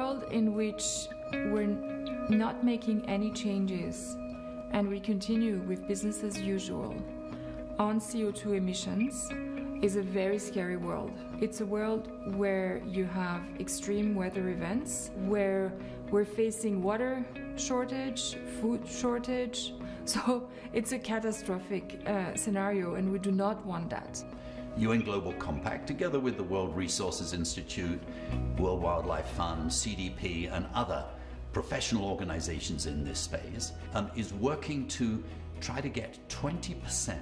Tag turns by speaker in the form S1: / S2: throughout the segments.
S1: world in which we're not making any changes and we continue with business as usual on CO2 emissions is a very scary world. It's a world where you have extreme weather events, where we're facing water shortage, food shortage. So it's a catastrophic scenario, and we do not want that.
S2: UN Global Compact, together with the World Resources Institute, World Wildlife Fund, CDP, and other professional organizations in this space, is working to try to get 20%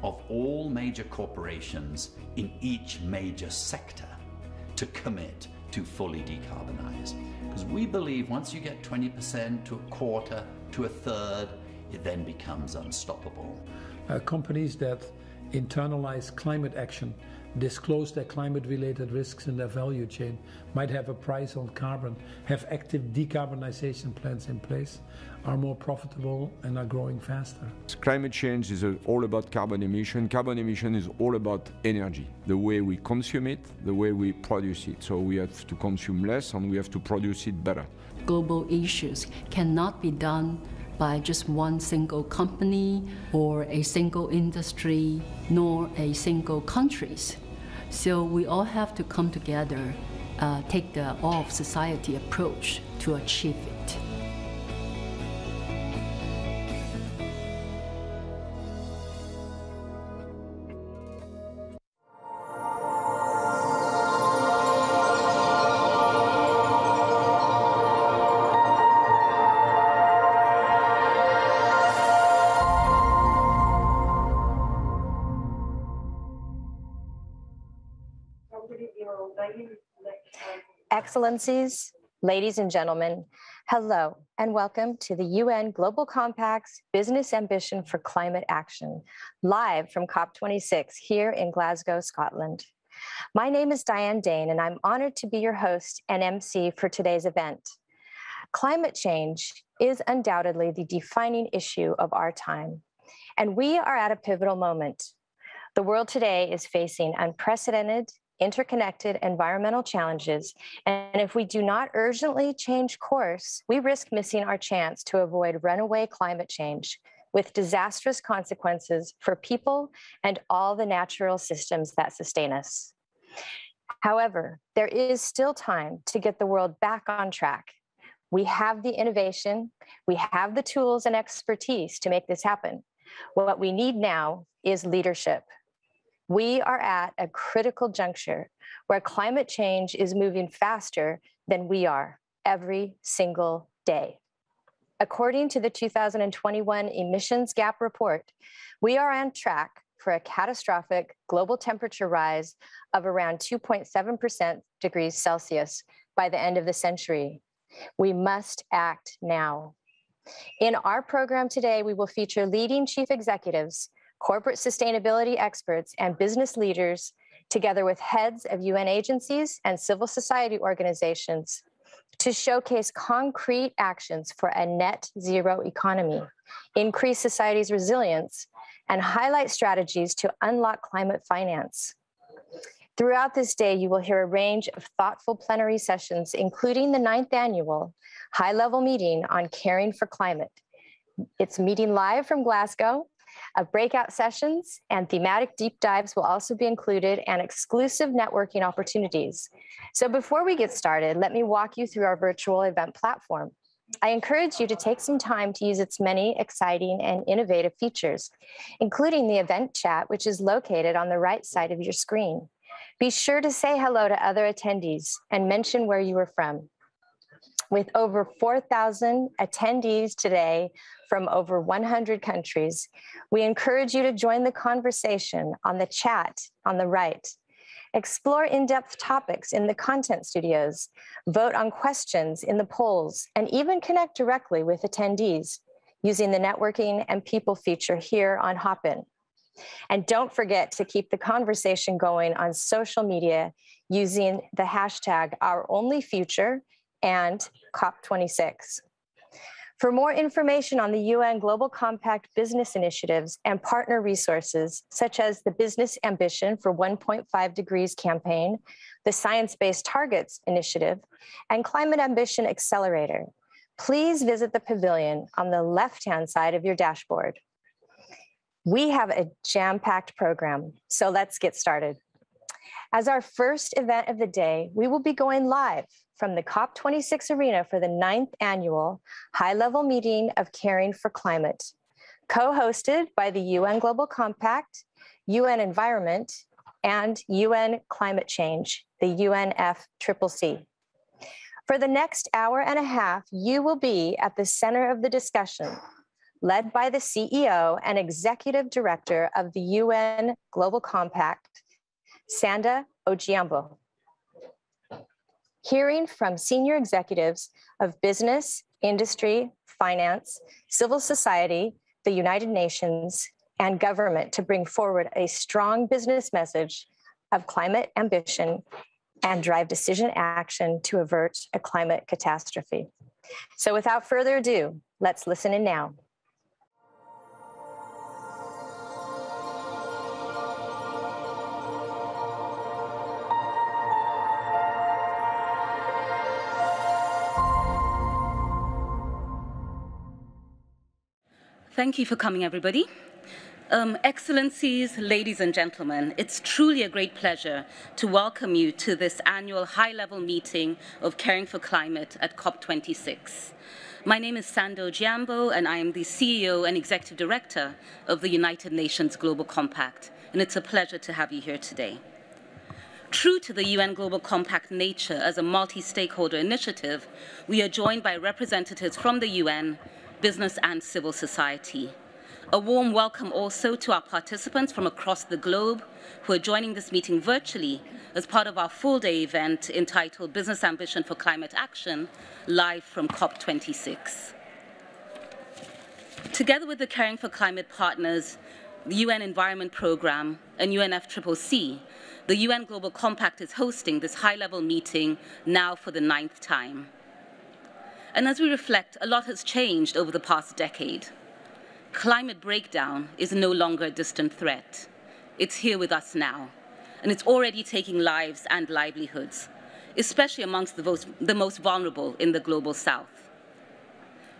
S2: of all major corporations in each major sector to commit to fully decarbonize. Because we believe once you get 20% to a quarter to a third, it then becomes unstoppable.
S3: Companies that internalize climate action, disclose their climate-related risks in their value chain, might have a price on carbon, have active decarbonization plans in place, are more profitable and are growing faster.
S4: Climate change is all about carbon emission. Carbon emission is all about energy, the way we consume it, the way we produce it. So we have to consume less and we have to produce it better.
S5: Global issues cannot be done by just one single company or a single industry, nor a single countries. So we all have to come together, take the all-of-society approach to achieve it.
S6: Excellencies, ladies and gentlemen, hello and welcome to the UN Global Compact's Business Ambition for Climate Action, live from COP26 here in Glasgow, Scotland. My name is Diane Dane and I'm honored to be your host and MC for today's event. Climate change is undoubtedly the defining issue of our time, and we are at a pivotal moment. The world today is facing unprecedented, interconnected environmental challenges, and if we do not urgently change course, we risk missing our chance to avoid runaway climate change with disastrous consequences for people and all the natural systems that sustain us. However, there is still time to get the world back on track. We have the innovation, we have the tools and expertise to make this happen. What we need now is leadership. We are at a critical juncture where climate change is moving faster than we are every single day. According to the 2021 Emissions Gap Report, we are on track for a catastrophic global temperature rise of around 2.7% degrees Celsius by the end of the century. We must act now. In our program today, we will feature leading chief executives, corporate sustainability experts, and business leaders, together with heads of UN agencies and civil society organizations, to showcase concrete actions for a net zero economy, increase society's resilience, and highlight strategies to unlock climate finance. Throughout this day, you will hear a range of thoughtful plenary sessions, including the 9th annual high-level meeting on caring for climate. It's meeting live from Glasgow. Breakout sessions and thematic deep dives will also be included, and exclusive networking opportunities. So before we get started, let me walk you through our virtual event platform. I encourage you to take some time to use its many exciting and innovative features, including the event chat, which is located on the right side of your screen. Be sure to say hello to other attendees and mention where you are from. With over 4,000 attendees today from over 100 countries, we encourage you to join the conversation on the chat on the right. Explore in-depth topics in the content studios, vote on questions in the polls, and even connect directly with attendees using the networking and people feature here on Hopin. And don't forget to keep the conversation going on social media using the hashtag #OurOnlyFuture and COP26. For more information on the UN Global Compact business initiatives and partner resources, such as the Business Ambition for 1.5 Degrees campaign, the Science-Based Targets Initiative, and Climate Ambition Accelerator, please visit the pavilion on the left-hand side of your dashboard. We have a jam-packed program, so let's get started. As our first event of the day, we will be going live from the COP26 arena for the 9th annual high-level meeting of Caring for Climate, co-hosted by the UN Global Compact, UN Environment, and UN Climate Change, the UNFCCC. For the next hour and a half, you will be at the center of the discussion, led by the CEO and Executive Director of the UN Global Compact, Sanda Ojiambo. Hearing from senior executives of business, industry, finance, civil society, the United Nations, and government to bring forward a strong business message of climate ambition and drive decision action to avert a climate catastrophe. So without further ado, let's listen in now.
S7: Thank you for coming, everybody. Excellencies, ladies and gentlemen, it's truly a great pleasure to welcome you to this annual high-level meeting of Caring for Climate at COP26. My name is Sanda Ojiambo, and I am the CEO and Executive Director of the United Nations Global Compact, and it's a pleasure to have you here today. True to the UN Global Compact nature as a multi-stakeholder initiative, we are joined by representatives from the UN, business and civil society. A warm welcome also to our participants from across the globe who are joining this meeting virtually as part of our full-day event entitled Business Ambition for Climate Action, live from COP26. Together with the Caring for Climate partners, the UN Environment Programme and UNFCCC, the UN Global Compact is hosting this high-level meeting now for the 9th time. And as we reflect, a lot has changed over the past decade. Climate breakdown is no longer a distant threat. It's here with us now, and it's already taking lives and livelihoods, especially amongst the most vulnerable in the global south.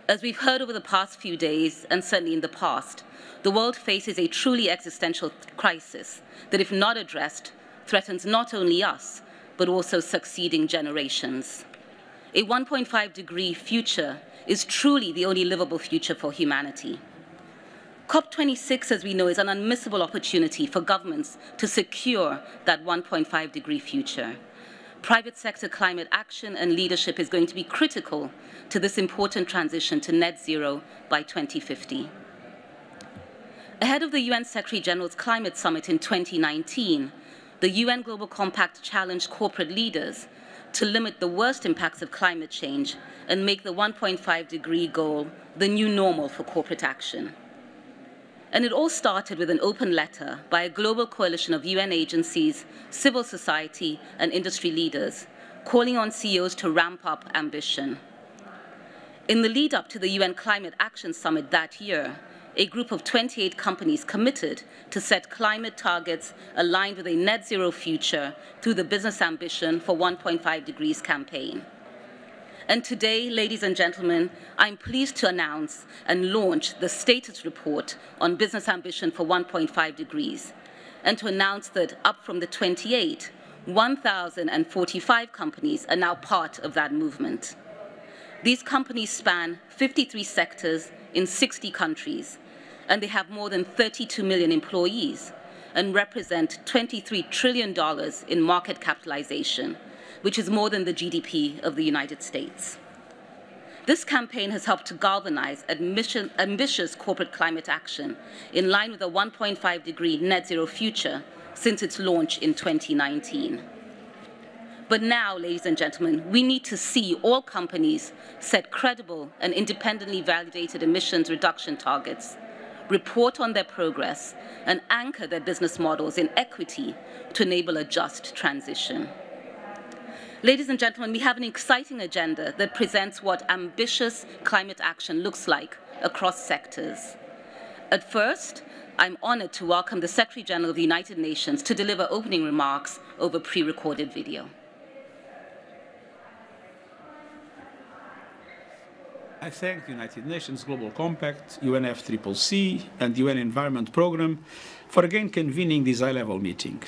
S7: As we've heard over the past few days, and certainly in the past, the world faces a truly existential crisis that, if not addressed, threatens not only us, but also succeeding generations. A 1.5-degree future is truly the only livable future for humanity. COP26, as we know, is an unmissable opportunity for governments to secure that 1.5-degree future. Private sector climate action and leadership is going to be critical to this important transition to net zero by 2050. Ahead of the UN Secretary General's Climate Summit in 2019, the UN Global Compact challenged corporate leaders to limit the worst impacts of climate change and make the 1.5-degree goal the new normal for corporate action. And it all started with an open letter by a global coalition of UN agencies, civil society, and industry leaders, calling on CEOs to ramp up ambition. In the lead up to the UN Climate Action Summit that year, a group of 28 companies committed to set climate targets aligned with a net zero future through the Business Ambition for 1.5 Degrees campaign. And today, ladies and gentlemen, I'm pleased to announce and launch the status report on Business Ambition for 1.5 Degrees, and to announce that up from the 28, 1,045 companies are now part of that movement. These companies span 53 sectors in 60 countries, and they have more than 32 million employees and represent $23 trillion in market capitalization, which is more than the GDP of the United States. This campaign has helped to galvanize ambitious corporate climate action in line with a 1.5-degree net zero future since its launch in 2019. But now, ladies and gentlemen, we need to see all companies set credible and independently validated emissions reduction targets, report on their progress, and anchor their business models in equity to enable a just transition. Ladies and gentlemen, we have an exciting agenda that presents what ambitious climate action looks like across sectors. At first, I'm honored to welcome the Secretary General of the United Nations to deliver opening remarks over pre-recorded video.
S8: I thank the United Nations Global Compact, UNFCCC, and the UN Environment Programme for again convening this high-level meeting.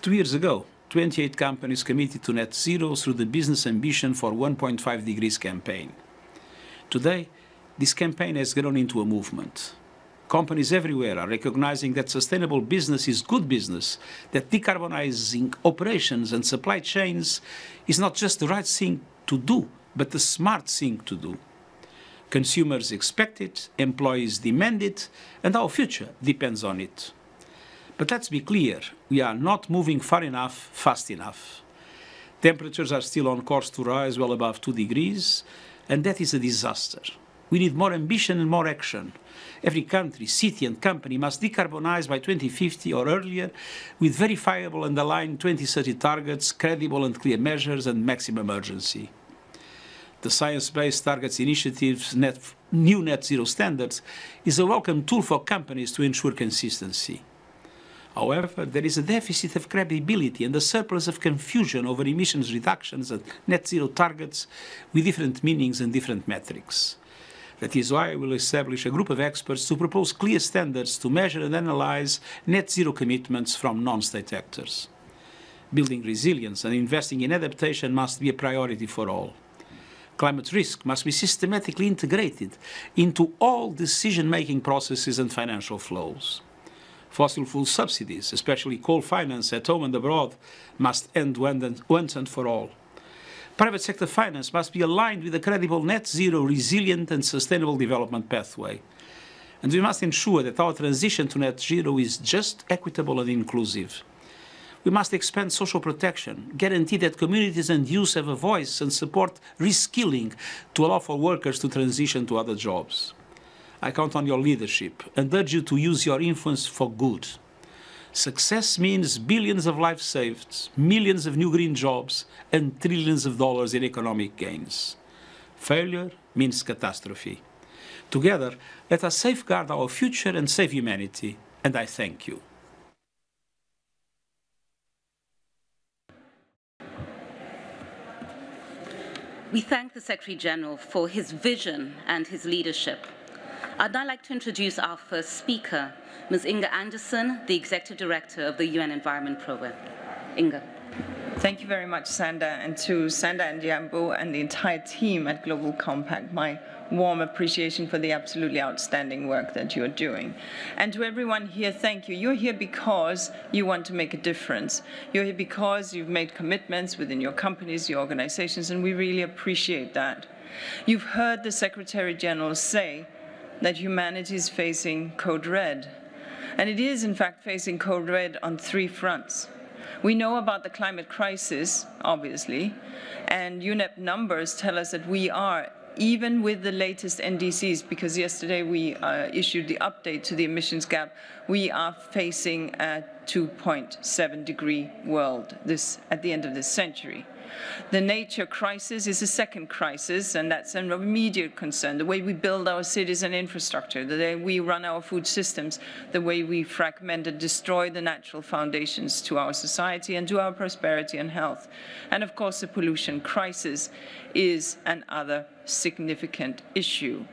S8: 2 years ago, 28 companies committed to net zero through the Business Ambition for 1.5 Degrees campaign. Today, this campaign has grown into a movement. Companies everywhere are recognizing that sustainable business is good business, that decarbonizing operations and supply chains is not just the right thing to do, but the smart thing to do. Consumers expect it, employees demand it, and our future depends on it. But let's be clear, we are not moving far enough, fast enough. Temperatures are still on course to rise well above 2 degrees, and that is a disaster. We need more ambition and more action. Every country, city and company must decarbonize by 2050 or earlier with verifiable and aligned 2030 targets, credible and clear measures, and maximum urgency. The Science-Based Targets Initiative's new net zero standards is a welcome tool for companies to ensure consistency. However, there is a deficit of credibility and a surplus of confusion over emissions reductions and net zero targets with different meanings and different metrics. That is why I will establish a group of experts to propose clear standards to measure and analyze net zero commitments from non-state actors. Building resilience and investing in adaptation must be a priority for all. Climate risk must be systematically integrated into all decision-making processes and financial flows. Fossil fuel subsidies, especially coal finance at home and abroad, must end once and for all. Private sector finance must be aligned with a credible net zero, resilient and sustainable development pathway. And we must ensure that our transition to net zero is just, equitable and inclusive. We must expand social protection, guarantee that communities and youth have a voice, and support reskilling to allow for workers to transition to other jobs. I count on your leadership and urge you to use your influence for good. Success means billions of lives saved, millions of new green jobs, and trillions of dollars in economic gains. Failure means catastrophe. Together, let us safeguard our future and save humanity, and I thank you.
S7: We thank the Secretary General for his vision and his leadership. I'd now like to introduce our first speaker, Ms. Inga Anderson, the Executive Director of the UN Environment Programme. Inga.
S9: Thank you very much, Sanda, and to Sanda and Diambo and the entire team at Global Compact, my warm appreciation for the absolutely outstanding work that you're doing. And to everyone here, thank you. You're here because you want to make a difference. You're here because you've made commitments within your companies, your organizations, and we really appreciate that. You've heard the Secretary General say that humanity is facing code red. And it is, in fact, facing code red on 3 fronts. We know about the climate crisis, obviously, and UNEP numbers tell us that we are, even with the latest NDCs, because yesterday we issued the update to the emissions gap, we are facing a 2.7 degree world at the end of this century. The nature crisis is a second crisis, and that's an immediate concern. The way we build our cities and infrastructure, the way we run our food systems, the way we fragment and destroy the natural foundations to our society and to our prosperity and health. And of course, the pollution crisis is another significant issue.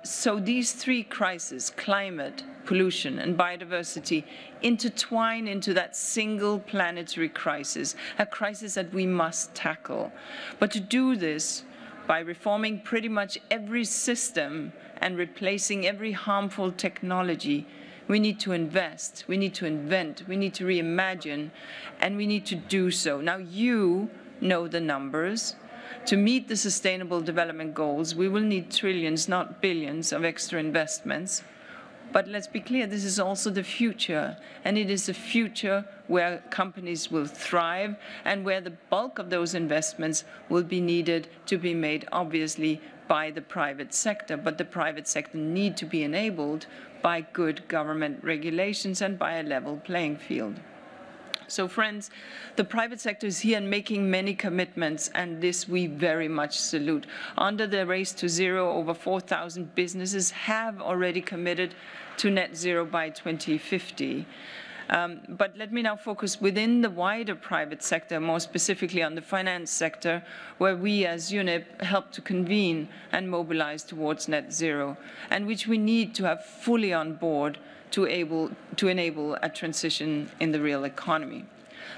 S9: So these 3 crises, climate, pollution, and biodiversity, intertwine into that single planetary crisis, a crisis that we must tackle. But to do this, by reforming pretty much every system and replacing every harmful technology, we need to invest, we need to invent, we need to reimagine, and we need to do so. Now, you know the numbers. To meet the Sustainable Development Goals, we will need trillions, not billions, of extra investments. But let's be clear, this is also the future, and it is a future where companies will thrive and where the bulk of those investments will be needed to be made, obviously, by the private sector. But the private sector need to be enabled by good government regulations and by a level playing field. So friends, the private sector is here and making many commitments, and this we very much salute. Under the Race to Zero, over 4,000 businesses have already committed to net zero by 2050. But let me now focus within the wider private sector, more specifically on the finance sector, where we as UNEP help to convene and mobilize towards net zero, and which we need to have fully on board to enable a transition in the real economy.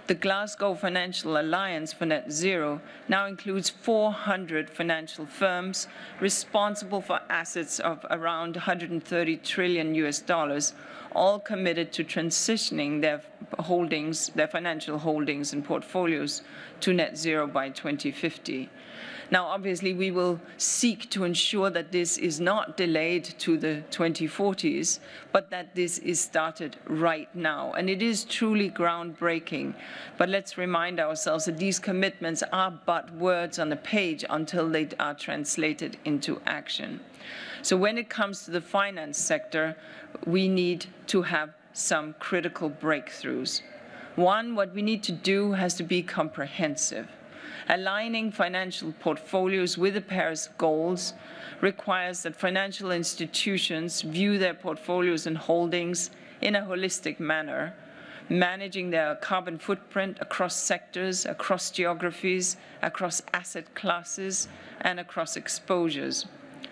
S9: The Glasgow Financial Alliance for Net Zero now includes 400 financial firms responsible for assets of around $130 trillion, all committed to transitioning their holdings, their financial holdings and portfolios to net zero by 2050. Now, obviously, we will seek to ensure that this is not delayed to the 2040s, but that this is started right now. And it is truly groundbreaking. But let's remind ourselves that these commitments are but words on a page until they are translated into action. So when it comes to the finance sector, we need to have some critical breakthroughs. One, what we need to do has to be comprehensive. Aligning financial portfolios with the Paris goals requires that financial institutions view their portfolios and holdings in a holistic manner, managing their carbon footprint across sectors, across geographies, across asset classes, and across exposures.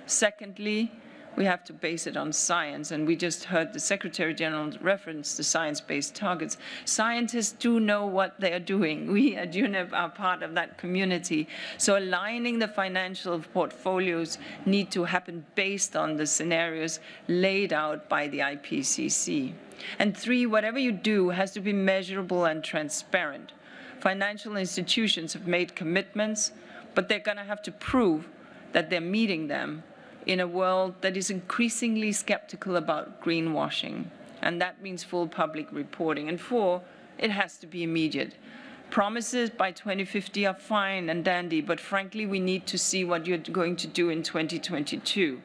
S9: Secondly, we have to base it on science, and we just heard the Secretary General reference the science-based targets. Scientists do know what they are doing. We at UNEP are part of that community. So aligning the financial portfolios need to happen based on the scenarios laid out by the IPCC. And three, whatever you do has to be measurable and transparent. Financial institutions have made commitments, but they're going to have to prove that they're meeting them in a world that is increasingly skeptical about greenwashing. And that means full public reporting. And four, it has to be immediate. Promises by 2050 are fine and dandy, but frankly, we need to see what you're going to do in 2022.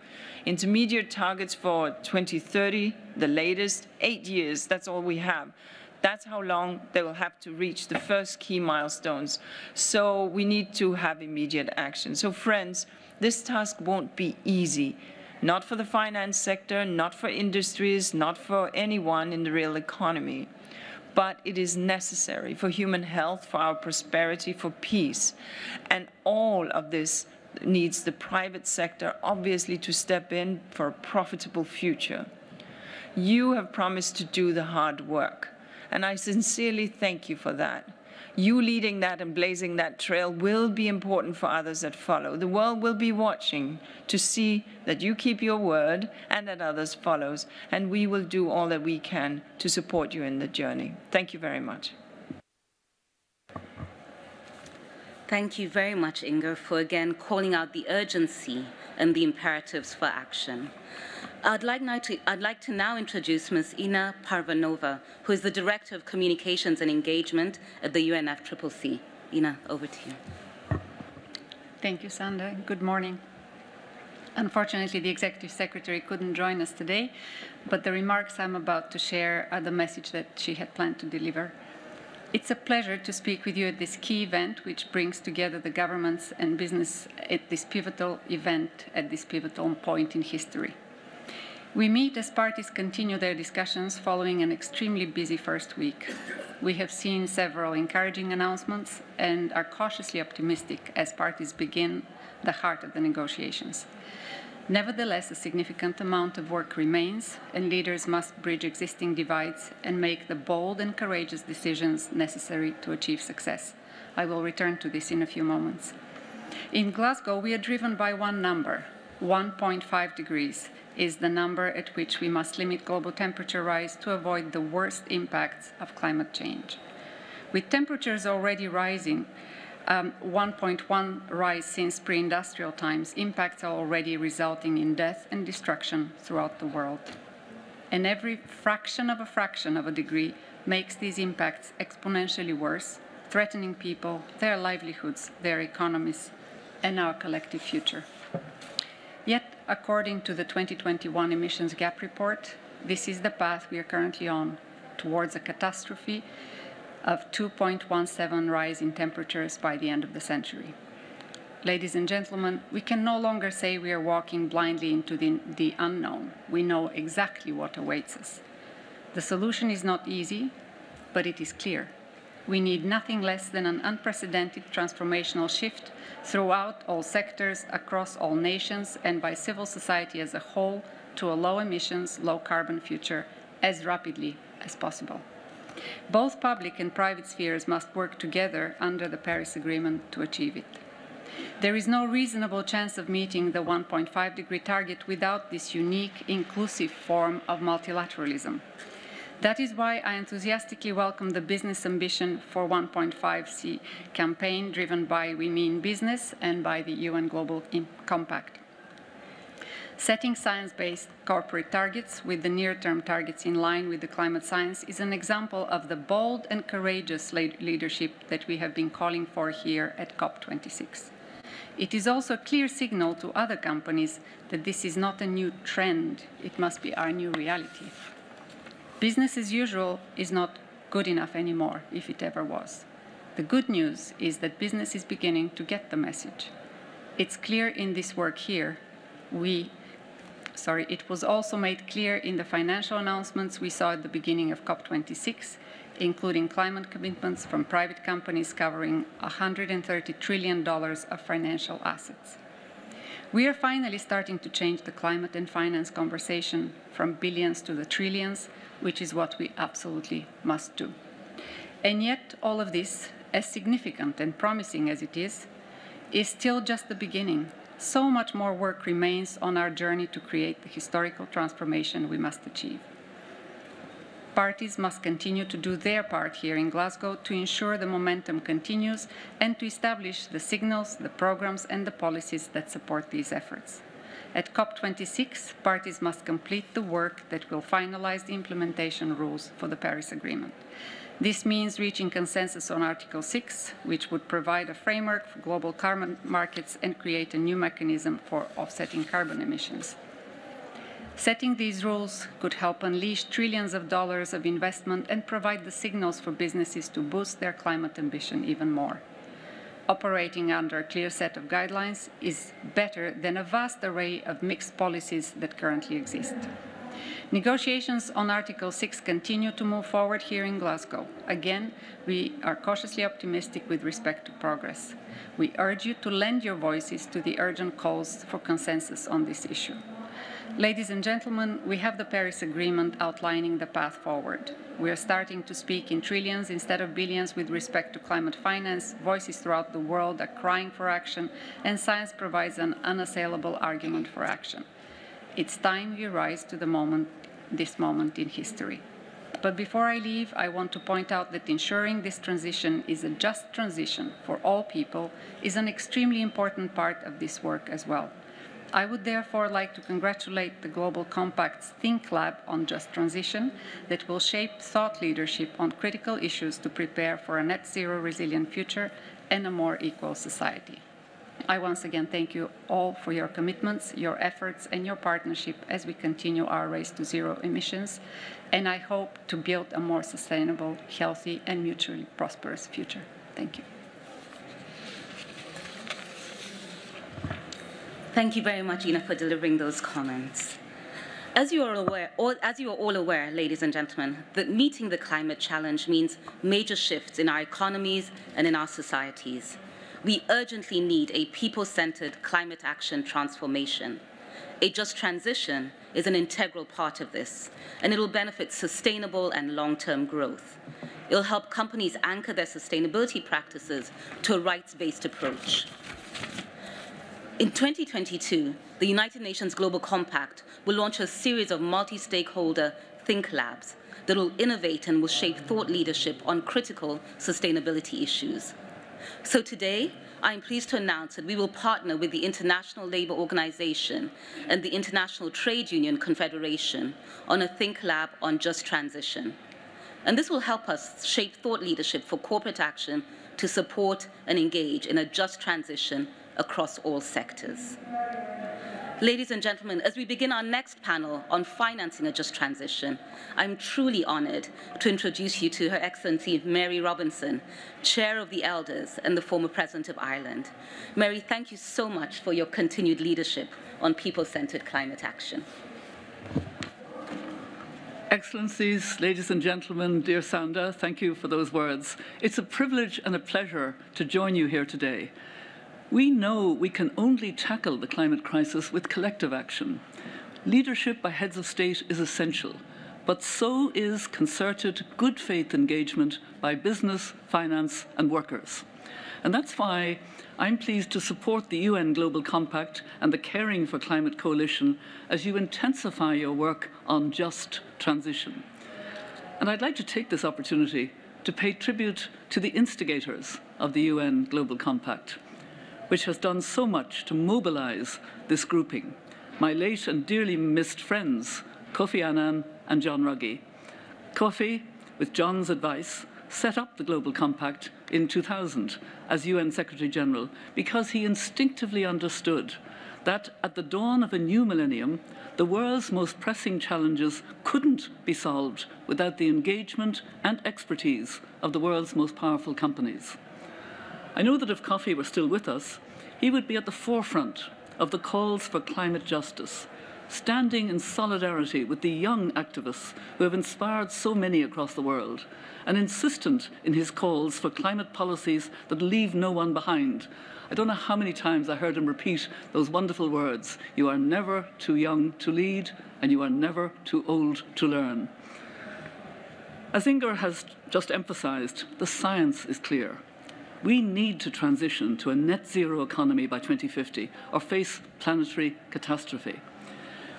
S9: Intermediate targets for 2030, the latest, 8 years, that's all we have. That's how long they will have to reach the first key milestones. So we need to have immediate action. So friends, this task won't be easy, not for the finance sector, not for industries, not for anyone in the real economy. But it is necessary for human health, for our prosperity, for peace. And all of this needs the private sector, obviously, to step in for a profitable future. You have promised to do the hard work, and I sincerely thank you for that. You leading that and blazing that trail will be important for others that follow. The world will be watching to see that you keep your word and that others follow. And we will do all that we can to support you in the journey. Thank you very much.
S7: Thank you very much, Inga, for again calling out the urgency and the imperatives for action. I'd like to now introduce Ms. Inga Parvanova, who is the Director of Communications and Engagement at the UNFCCC. Inga, over to you.
S10: Thank you, Sandra. Good morning. Unfortunately, the Executive Secretary couldn't join us today, but the remarks I'm about to share are the message that she had planned to deliver. It's a pleasure to speak with you at this key event, which brings together the governments and business at this pivotal event, at this pivotal point in history. We meet as parties continue their discussions following an extremely busy first week. We have seen several encouraging announcements and are cautiously optimistic as parties begin the heart of the negotiations. Nevertheless, a significant amount of work remains, and leaders must bridge existing divides and make the bold and courageous decisions necessary to achieve success. I will return to this in a few moments. In Glasgow, we are driven by one number. 1.5 degrees is the number at which we must limit global temperature rise to avoid the worst impacts of climate change. With temperatures already rising, 1.1 rise since pre-industrial times, impacts are already resulting in death and destruction throughout the world. And every fraction of a degree makes these impacts exponentially worse, threatening people, their livelihoods, their economies, and our collective future. Yet, according to the 2021 Emissions Gap Report, this is the path we are currently on towards a catastrophe of 2.17 rise in temperatures by the end of the century. Ladies and gentlemen, we can no longer say we are walking blindly into the unknown. We know exactly what awaits us. The solution is not easy, but it is clear. We need nothing less than an unprecedented transformational shift throughout all sectors, across all nations, and by civil society as a whole to a low-emissions, low-carbon future as rapidly as possible. Both public and private spheres must work together under the Paris Agreement to achieve it. There is no reasonable chance of meeting the 1.5-degree target without this unique, inclusive form of multilateralism. That is why I enthusiastically welcome the Business Ambition for 1.5C campaign driven by We Mean Business and by the UN Global Compact. Setting science-based corporate targets with the near-term targets in line with the climate science is an example of the bold and courageous leadership that we have been calling for here at COP26. It is also a clear signal to other companies that this is not a new trend, it must be our new reality. Business as usual is not good enough anymore, if it ever was. The good news is that business is beginning to get the message. It's clear in this work here. It was also made clear in the financial announcements we saw at the beginning of COP26, including climate commitments from private companies covering $130 trillion of financial assets. We are finally starting to change the climate and finance conversation from billions to the trillions, which is what we absolutely must do. And yet, all of this, as significant and promising as it is still just the beginning. So much more work remains on our journey to create the historical transformation we must achieve. Parties must continue to do their part here in Glasgow to ensure the momentum continues and to establish the signals, the programs and the policies that support these efforts. At COP26, parties must complete the work that will finalize the implementation rules for the Paris Agreement. This means reaching consensus on Article 6, which would provide a framework for global carbon markets and create a new mechanism for offsetting carbon emissions. Setting these rules could help unleash trillions of dollars of investment and provide the signals for businesses to boost their climate ambition even more. Operating under a clear set of guidelines is better than a vast array of mixed policies that currently exist. Negotiations on Article 6 continue to move forward here in Glasgow. Again, we are cautiously optimistic with respect to progress. We urge you to lend your voices to the urgent calls for consensus on this issue. Ladies and gentlemen, we have the Paris Agreement outlining the path forward. We are starting to speak in trillions instead of billions with respect to climate finance. Voices throughout the world are crying for action, and science provides an unassailable argument for action. It's time we rise to this moment in history. But before I leave, I want to point out that ensuring this transition is a just transition for all people is an extremely important part of this work as well. I would therefore like to congratulate the Global Compact's Think Lab on Just Transition that will shape thought leadership on critical issues to prepare for a net zero resilient future and a more equal society. I once again thank you all for your commitments, your efforts, and your partnership as we continue our race to zero emissions, and I hope to build a more sustainable, healthy, and mutually prosperous future. Thank you.
S7: Thank you very much, Ina, for delivering those comments. As you are all aware, ladies and gentlemen, that meeting the climate challenge means major shifts in our economies and in our societies. We urgently need a people-centered climate action transformation. A just transition is an integral part of this, and it will benefit sustainable and long-term growth. It will help companies anchor their sustainability practices to a rights-based approach. In 2022, the United Nations Global Compact will launch a series of multi-stakeholder think labs that will innovate and will shape thought leadership on critical sustainability issues. So today, I am pleased to announce that we will partner with the International Labour Organization and the International Trade Union Confederation on a think lab on just transition. And this will help us shape thought leadership for corporate action to support and engage in a just transition across all sectors. Ladies and gentlemen, as we begin our next panel on financing a just transition, I'm truly honored to introduce you to Her Excellency Mary Robinson, Chair of the Elders and the former President of Ireland. Mary, thank you so much for your continued leadership on people-centered climate action.
S11: Excellencies, ladies and gentlemen, dear Sanda, thank you for those words. It's a privilege and a pleasure to join you here today. We know we can only tackle the climate crisis with collective action. Leadership by heads of state is essential, but so is concerted, good faith engagement by business, finance, and workers. And that's why I'm pleased to support the UN Global Compact and the Caring for Climate Coalition as you intensify your work on just transition. And I'd like to take this opportunity to pay tribute to the instigators of the UN Global Compact, which has done so much to mobilize this grouping. My late and dearly missed friends, Kofi Annan and John Ruggie. Kofi, with John's advice, set up the Global Compact in 2000 as UN Secretary General because he instinctively understood that at the dawn of a new millennium, the world's most pressing challenges couldn't be solved without the engagement and expertise of the world's most powerful companies. I know that if Kofi were still with us, he would be at the forefront of the calls for climate justice, standing in solidarity with the young activists who have inspired so many across the world, and insistent in his calls for climate policies that leave no one behind. I don't know how many times I heard him repeat those wonderful words: "You are never too young to lead, and you are never too old to learn." As Inga has just emphasized, the science is clear. We need to transition to a net zero economy by 2050 or face planetary catastrophe.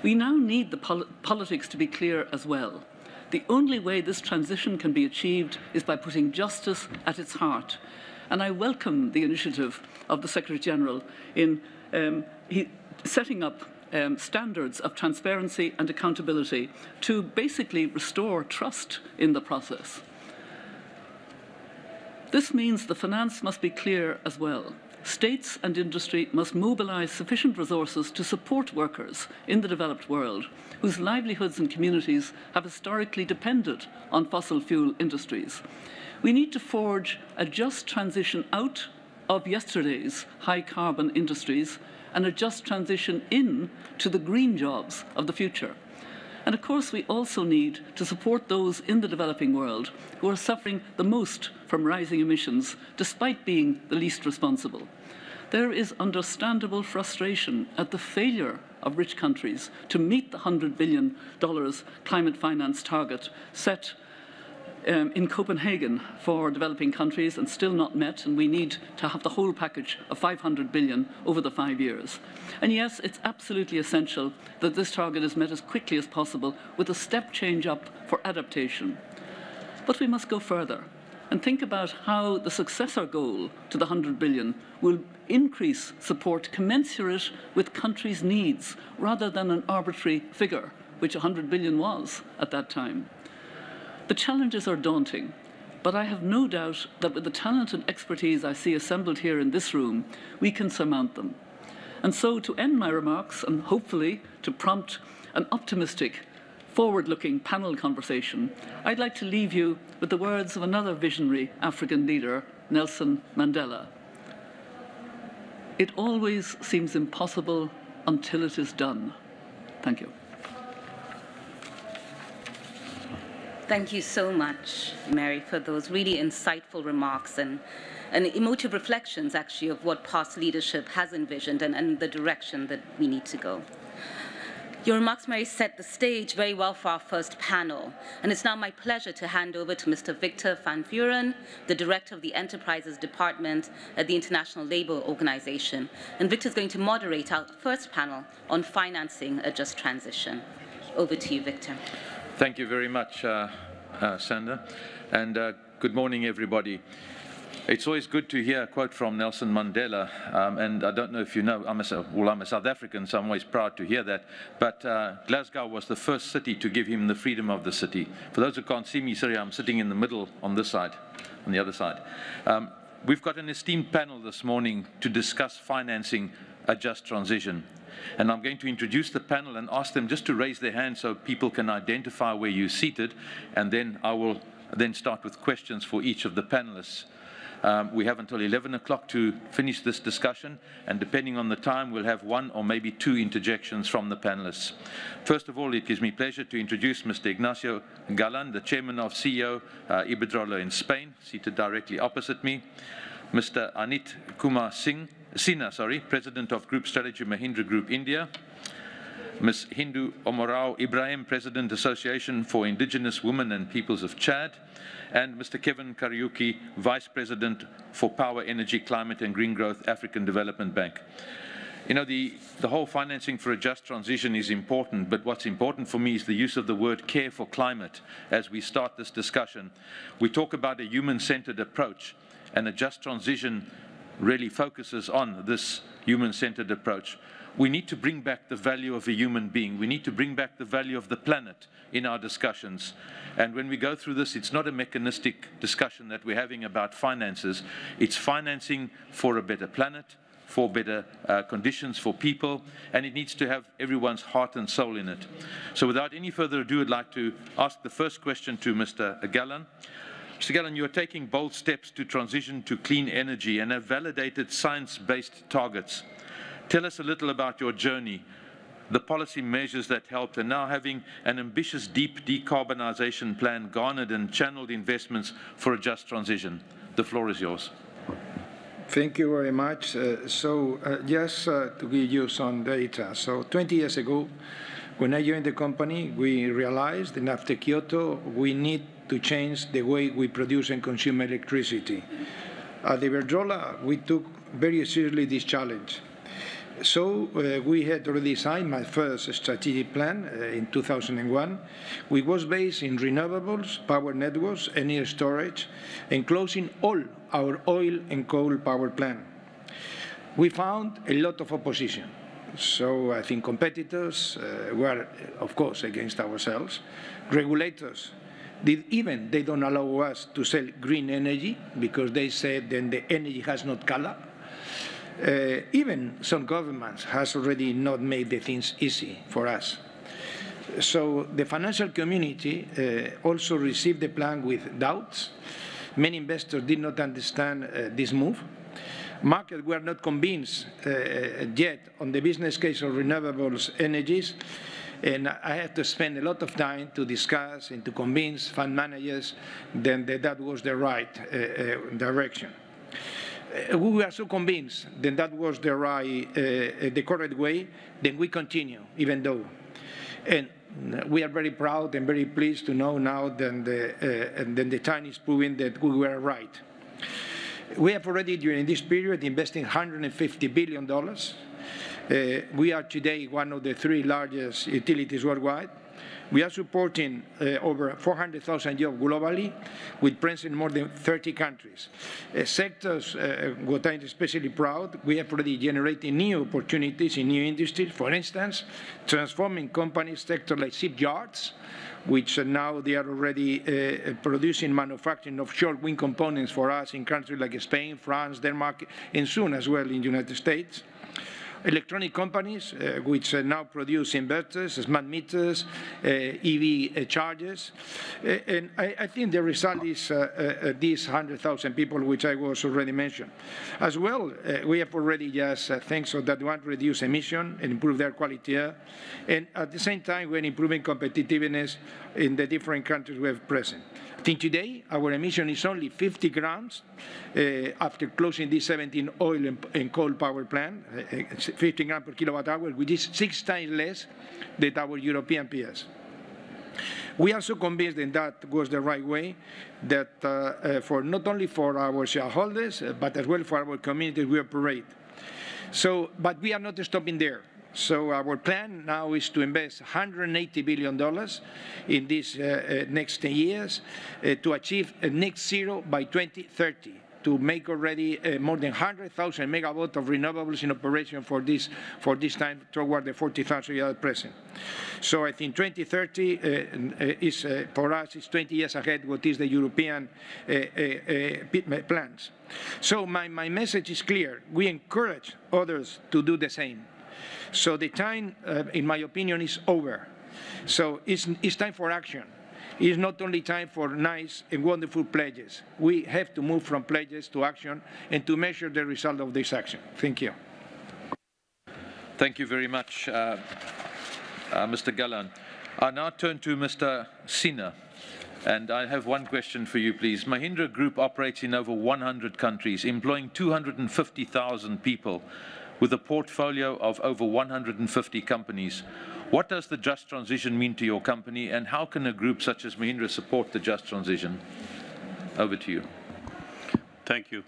S11: We now need the politics to be clear as well. The only way this transition can be achieved is by putting justice at its heart. And I welcome the initiative of the Secretary General in setting up standards of transparency and accountability to basically restore trust in the process. This means the finance must be clear as well. States and industry must mobilize sufficient resources to support workers in the developed world, whose livelihoods and communities have historically depended on fossil fuel industries. We need to forge a just transition out of yesterday's high-carbon industries and a just transition in to the green jobs of the future. And of course, we also need to support those in the developing world who are suffering the most from rising emissions, despite being the least responsible. There is understandable frustration at the failure of rich countries to meet the $100 billion climate finance target set in Copenhagen for developing countries and still not met, and we need to have the whole package of $500 billion over the 5 years. And yes, it's absolutely essential that this target is met as quickly as possible with a step change up for adaptation. But we must go further and think about how the successor goal to the $100 billion will increase support commensurate with countries' needs rather than an arbitrary figure, which $100 billion was at that time. The challenges are daunting, but I have no doubt that with the talent and expertise I see assembled here in this room, we can surmount them. And so to end my remarks, and hopefully to prompt an optimistic, forward-looking panel conversation, I'd like to leave you with the words of another visionary African leader, Nelson Mandela. It always seems impossible until it is done. Thank you.
S7: Thank you so much, Mary, for those really insightful remarks and emotive reflections, actually, of what past leadership has envisioned and the direction that we need to go. Your remarks, Mary, set the stage very well for our first panel, and it's now my pleasure to hand over to Mr. Victor van Vuren, the Director of the Enterprises Department at the International Labour Organization. And Victor is going to moderate our first panel on financing a just transition. Over to you, Victor.
S12: Thank you very much, Sanda, and good morning, everybody. It's always good to hear a quote from Nelson Mandela, and I don't know if you know, I'm a South African, so I'm always proud to hear that, but Glasgow was the first city to give him the freedom of the city. For those who can't see me, sorry, I'm sitting in the middle on this side, on the other side. We've got an esteemed panel this morning to discuss financing a just transition. And I'm going to introduce the panel and ask them just to raise their hand so people can identify where you're seated, and then I will then start with questions for each of the panelists. We have until 11 o'clock to finish this discussion, and depending on the time, we'll have one or maybe two interjections from the panelists. First of all, it gives me pleasure to introduce Mr. Ignacio Galán, the chairman of CEO Iberdrola in Spain, seated directly opposite me. Mr. Anit Kumar Sinha, President of Group Strategy Mahindra Group India. Ms. Hindu Omorao Ibrahim, President, Association for Indigenous Women and Peoples of Chad, and Mr. Kevin Kariuki, Vice President for Power, Energy, Climate and Green Growth, African Development Bank. You know, the whole financing for a just transition is important, but what's important for me is the use of the word care for climate as we start this discussion. We talk about a human-centered approach, and a just transition really focuses on this human-centered approach. We need to bring back the value of a human being. We need to bring back the value of the planet in our discussions. And when we go through this, it's not a mechanistic discussion that we're having about finances. It's financing for a better planet, for better conditions for people, and it needs to have everyone's heart and soul in it. So without any further ado, I'd like to ask the first question to Mr. Galán. Mr. Galán, you are taking bold steps to transition to clean energy and have validated science-based targets. Tell us a little about your journey, the policy measures that helped, and now having an ambitious deep decarbonization plan garnered and channeled investments for a just transition. The floor is yours.
S13: Thank you very much. Just to give you some data. So 20 years ago, when I joined the company, we realized that after Kyoto, we need to change the way we produce and consume electricity. At Iberdrola, we took very seriously this challenge. So we had already signed my first strategic plan in 2001, which was based in renewables, power networks, energy storage, and closing all our oil and coal power plant. We found a lot of opposition. So I think competitors were, of course, against ourselves. Regulators, they don't allow us to sell green energy because they said then the energy has not color. Even some governments has already not made the things easy for us. So the financial community also received the plan with doubts. Many investors did not understand this move. Markets were not convinced yet on the business case of renewables energies, and I had to spend a lot of time to discuss and to convince fund managers that was the right direction. We were so convinced that that was the correct way, then we continue, even though. And we are very proud and very pleased to know now that the time is proving that we were right. We have already, during this period, invested $150 billion. We are today one of the 3 largest utilities worldwide. We are supporting over 400,000 jobs globally, with presence in more than 30 countries. Sectors, what I'm especially proud, we have already generated new opportunities in new industries. For instance, transforming companies, sectors like shipyards, which now they are already producing manufacturing offshore wind components for us in countries like Spain, France, Denmark, and soon as well in the United States. Electronic companies, which now produce inverters, smart meters, EV chargers. And I think the result is these 100,000 people, which I was already mentioned. As well, we have already just things so that want to reduce emission and improve their quality air. And at the same time, we're improving competitiveness in the different countries we have present. I think today, our emission is only 50 grams after closing this 17 oil and coal power plant, 50 grams per kilowatt hour, which is 6 times less than our European peers. We are so convinced that that was the right way, that for not only for our shareholders, but as well for our communities we operate. So, but we are not stopping there. So our plan now is to invest $180 billion in these next 10 years to achieve a net zero by 2030. to make already more than 100,000 megawatts of renewables in operation for this time toward the 40,000 at present. So I think 2030 is for us is 20 years ahead what is the European plans. So my message is clear. We encourage others to do the same. So the time, in my opinion, is over. So it's time for action. It's not only time for nice and wonderful pledges. We have to move from pledges to action and to measure the result of this action. Thank you.
S12: Thank you very much, Mr. Gallan. I now turn to Mr. Sina. And I have one question for you, please. Mahindra Group operates in over 100 countries, employing 250,000 people, with a portfolio of over 150 companies. What does the just transition mean to your company, and how can a group such as Mahindra support the just transition? Over to you.
S14: Thank you.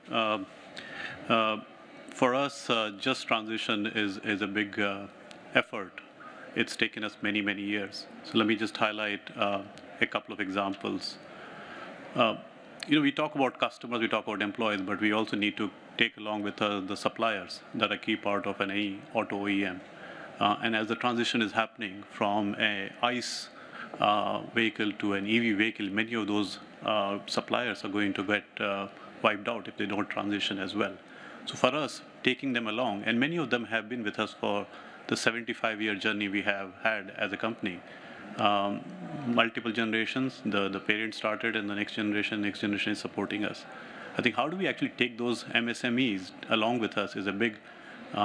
S14: For us, just transition is a big effort. It's taken us many, many years. So let me just highlight a couple of examples. We talk about customers, we talk about employees, but we also need to take along with the suppliers that are a key part of an auto OEM. And as the transition is happening from an ICE vehicle to an EV vehicle, many of those suppliers are going to get wiped out if they don't transition as well. So for us, taking them along, and many of them have been with us for the 75-year journey we have had as a company. Multiple generations, the parents started, and the next generation is supporting us. I think how do we actually take those MSMEs along with us is a big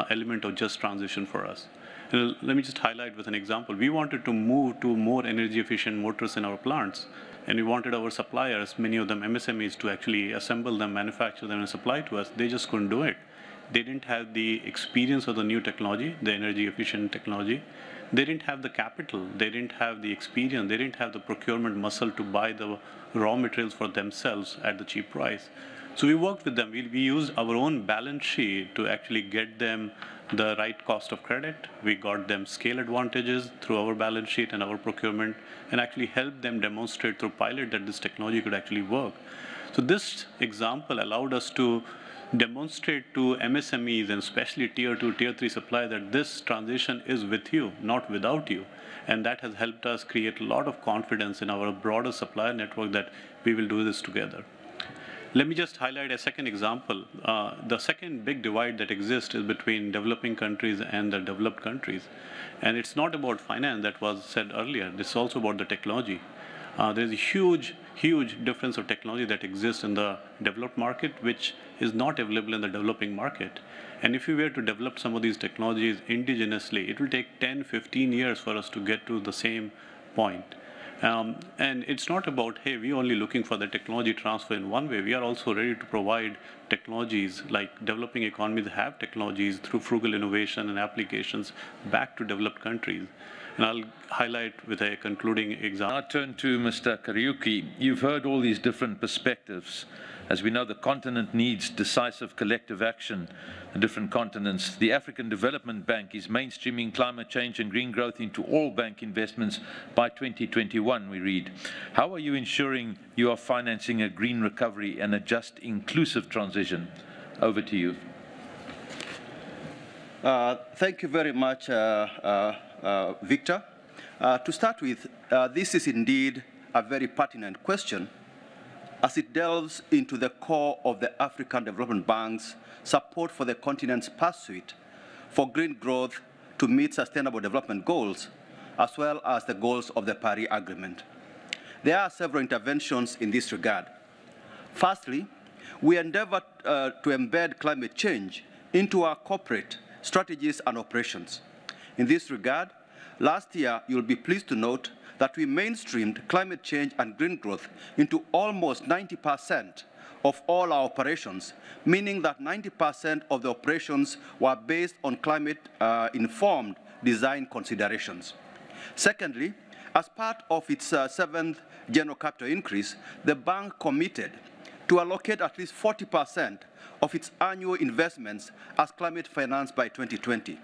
S14: element of just transition for us. And let me just highlight with an example. We wanted to move to more energy efficient motors in our plants, and we wanted our suppliers, many of them MSMEs, to actually assemble them, manufacture them, and supply to us. They just couldn't do it. They didn't have the experience of the new technology, the energy efficient technology. They didn't have the capital, they didn't have the experience, they didn't have the procurement muscle to buy the raw materials for themselves at the cheap price. So we worked with them. We used our own balance sheet to actually get them the right cost of credit. We got them scale advantages through our balance sheet and our procurement, and actually helped them demonstrate through pilot that this technology could actually work. So this example allowed us to demonstrate to MSMEs and especially tier 2, tier 3 suppliers that this transition is with you, not without you. And that has helped us create a lot of confidence in our broader supplier network that we will do this together. Let me just highlight a second example. The second big divide that exists is between developing countries and the developed countries. And it's not about finance that was said earlier. It's also about the technology. There's a huge difference of technology that exists in the developed market, which is not available in the developing market. And if we were to develop some of these technologies indigenously, it will take 10, 15 years for us to get to the same point. And it's not about, hey, we're only looking for the technology transfer in one way. We are also ready to provide technologies, like developing economies have technologies through frugal innovation and applications back to developed countries. And I'll highlight with a concluding example.
S12: I'll turn to Mr. Kariuki. You've heard all these different perspectives. As we know, the continent needs decisive collective action on different continents. The African Development Bank is mainstreaming climate change and green growth into all bank investments by 2021, we read. How are you ensuring you are financing a green recovery and a just, inclusive transition? Over to you.
S15: Thank you very much, Victor. To start with, this is indeed a very pertinent question, as it delves into the core of the African Development Bank's support for the continent's pursuit for green growth to meet sustainable development goals, as well as the goals of the Paris Agreement. There are several interventions in this regard. Firstly, we endeavor to embed climate change into our corporate strategies and operations. In this regard, last year, you'll be pleased to note that we mainstreamed climate change and green growth into almost 90% of all our operations, meaning that 90% of the operations were based on climate-informed design considerations. Secondly, as part of its seventh general capital increase, the bank committed to allocate at least 40% of its annual investments as climate finance by 2020.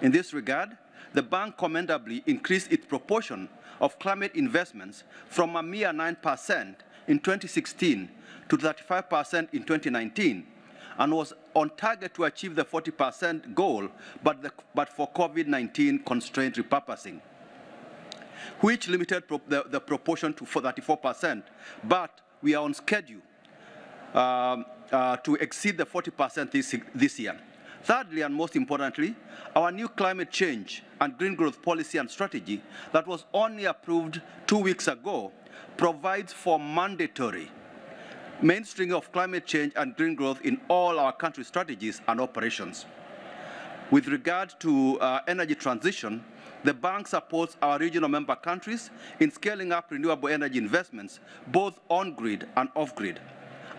S15: In this regard, the bank commendably increased its proportion of climate investments from a mere 9% in 2016 to 35% in 2019, and was on target to achieve the 40% goal, but for COVID-19 constraint repurposing, which limited the proportion to 34%, but we are on schedule to exceed the 40% this year. Thirdly, and most importantly, our new climate change and green growth policy and strategy that was only approved 2 weeks ago provides for mandatory mainstreaming of climate change and green growth in all our country strategies and operations. With regard to energy transition, the bank supports our regional member countries in scaling up renewable energy investments, both on-grid and off-grid.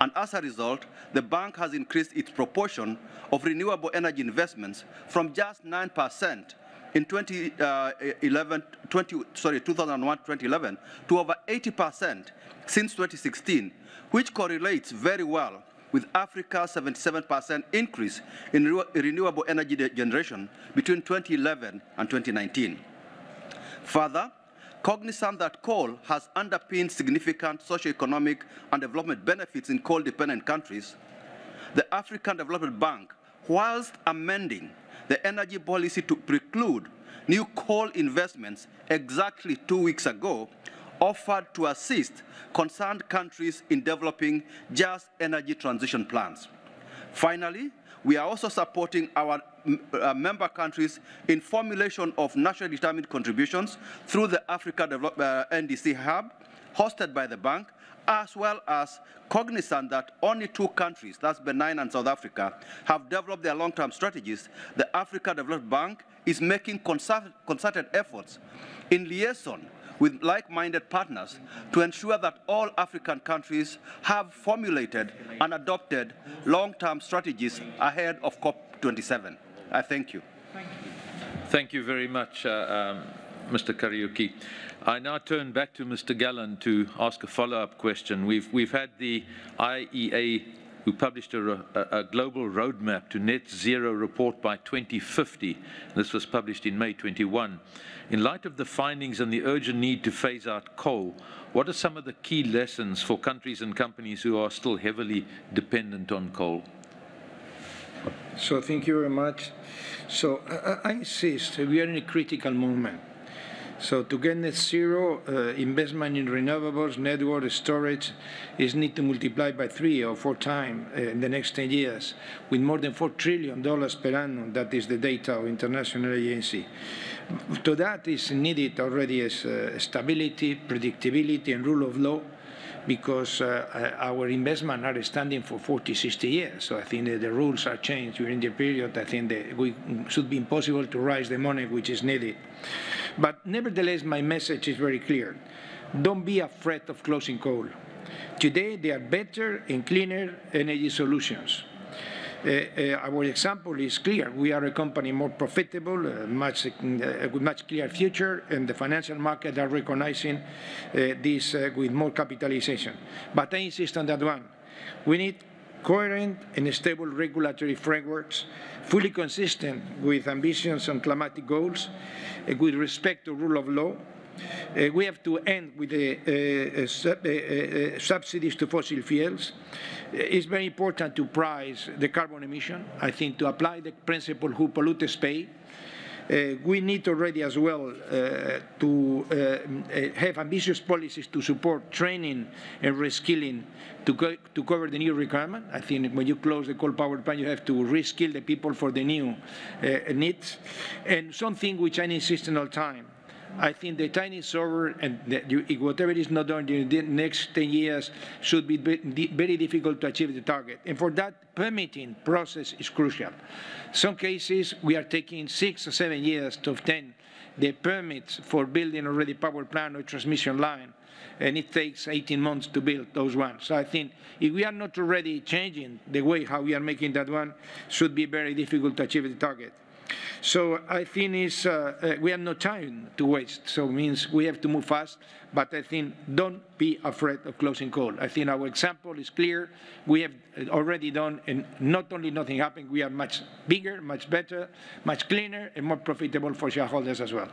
S15: And as a result, the bank has increased its proportion of renewable energy investments from just 9% in 2001-2011 to over 80% since 2016, which correlates very well with Africa's 77% increase in renewable energy generation between 2011 and 2019. Further, cognizant that coal has underpinned significant socioeconomic and development benefits in coal-dependent countries, the African Development Bank, whilst amending the energy policy to preclude new coal investments exactly 2 weeks ago, offered to assist concerned countries in developing just energy transition plans. Finally, we are also supporting our member countries in formulation of nationally determined contributions through the Africa NDC Hub, hosted by the bank, as well as cognizant that only 2 countries, that's Benin and South Africa, have developed their long-term strategies. The Africa Development Bank is making concerted efforts in liaison with like-minded partners to ensure that all African countries have formulated and adopted long-term strategies ahead of COP27. I thank you.
S12: Thank you very much, Mr. Kariuki. I now turn back to Mr. Gallen to ask a follow-up question. We've had the IEA, who published a global roadmap to net zero report by 2050. This was published in May 21. In light of the findings and the urgent need to phase out coal, what are some of the key lessons for countries and companies who are still heavily dependent on coal?
S13: So thank you very much. So I insist, we are in a critical moment. So to get net zero, investment in renewables, network storage is need to multiply by 3 or 4 times in the next 10 years, with more than $4 trillion per annum. That is the data of International Agency. To that is needed already as stability, predictability, and rule of law, because our investments are standing for 40, 60 years. So I think that the rules are changed during the period. I think that it should be impossible to raise the money which is needed. But nevertheless, my message is very clear. Don't be afraid of closing coal. Today, there are better and cleaner energy solutions. Our example is clear. We are a company more profitable, with much clearer future, and the financial market are recognizing this with more capitalization. But I insist on that one. We need coherent and stable regulatory frameworks, fully consistent with ambitions on climatic goals, with respect to rule of law. We have to end with the subsidies to fossil fuels. It's very important to price the carbon emission. I think to apply the principle who pollutes pay. We need already as well to have ambitious policies to support training and reskilling to cover the new requirement. I think when you close the coal power plant, you have to reskill the people for the new needs. And something which I insist on all the time, I think the Chinese sovereign and whatever is not done in the next 10 years should be very difficult to achieve the target. And for that, permitting process is crucial. Some cases, we are taking 6 or 7 years to obtain the permits for building already power plant or transmission line, and it takes 18 months to build those ones. So I think if we are not already changing the way how we are making that one, it should be very difficult to achieve the target. So I think we have no time to waste. So it means we have to move fast. But I think don't be afraid of closing coal. I think our example is clear. We have already done, and not only nothing happened, we are much bigger, much better, much cleaner, and more profitable for shareholders as well.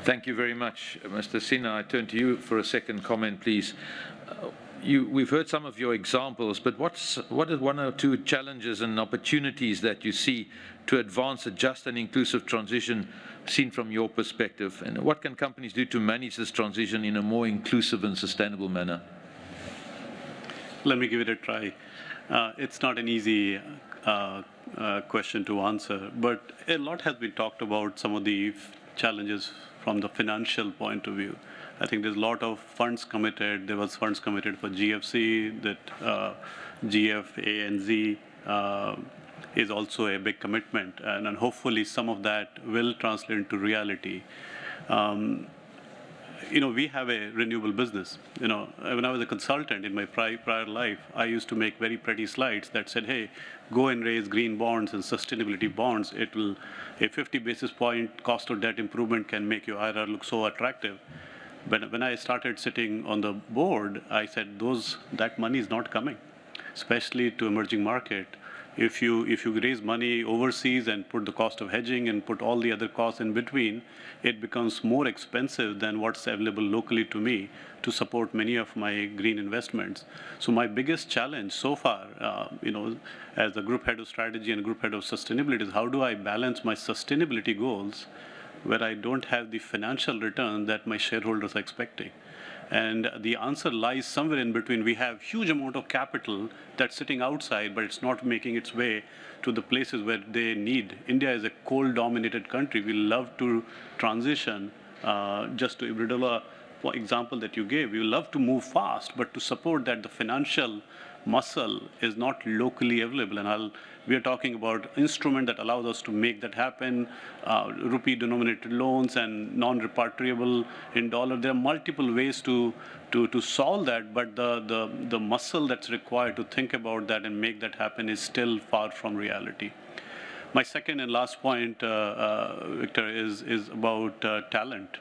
S12: Thank you very much. Mr. Sinha, I turn to you for a second comment, please. We've heard some of your examples, but what are one or two challenges and opportunities that you see to advance a just and inclusive transition seen from your perspective? And what can companies do to manage this transition in a more inclusive and sustainable manner?
S14: Let me give it a try. It's not an easy question to answer, but a lot has been talked about some of the challenges from the financial point of view. I think there's a lot of funds committed. There was funds committed for GFC, that GFANZ is also a big commitment, and hopefully some of that will translate into reality. We have a renewable business. When I was a consultant in my prior life, I used to make very pretty slides that said, hey, go and raise green bonds and sustainability bonds. A 50 basis point cost of debt improvement can make your IRR look so attractive. But when I started sitting on the board, I said, that money is not coming, especially to emerging market. If you raise money overseas and put the cost of hedging and put all the other costs in between, it becomes more expensive than what's available locally to me to support many of my green investments. So my biggest challenge so far, as the group head of strategy and group head of sustainability, is how do I balance my sustainability goals where I don't have the financial return that my shareholders are expecting? And the answer lies somewhere in between. We have huge amount of capital that's sitting outside, but it's not making its way to the places where they need. India is a coal-dominated country. We love to transition. Just to Equitable example that you gave, we love to move fast, but to support that, the financial muscle is not locally available. And we are talking about instrument that allows us to make that happen, rupee-denominated loans and non-repatriable in dollar. There are multiple ways to solve that, but the muscle that's required to think about that and make that happen is still far from reality. My second and last point, Victor, is about talent.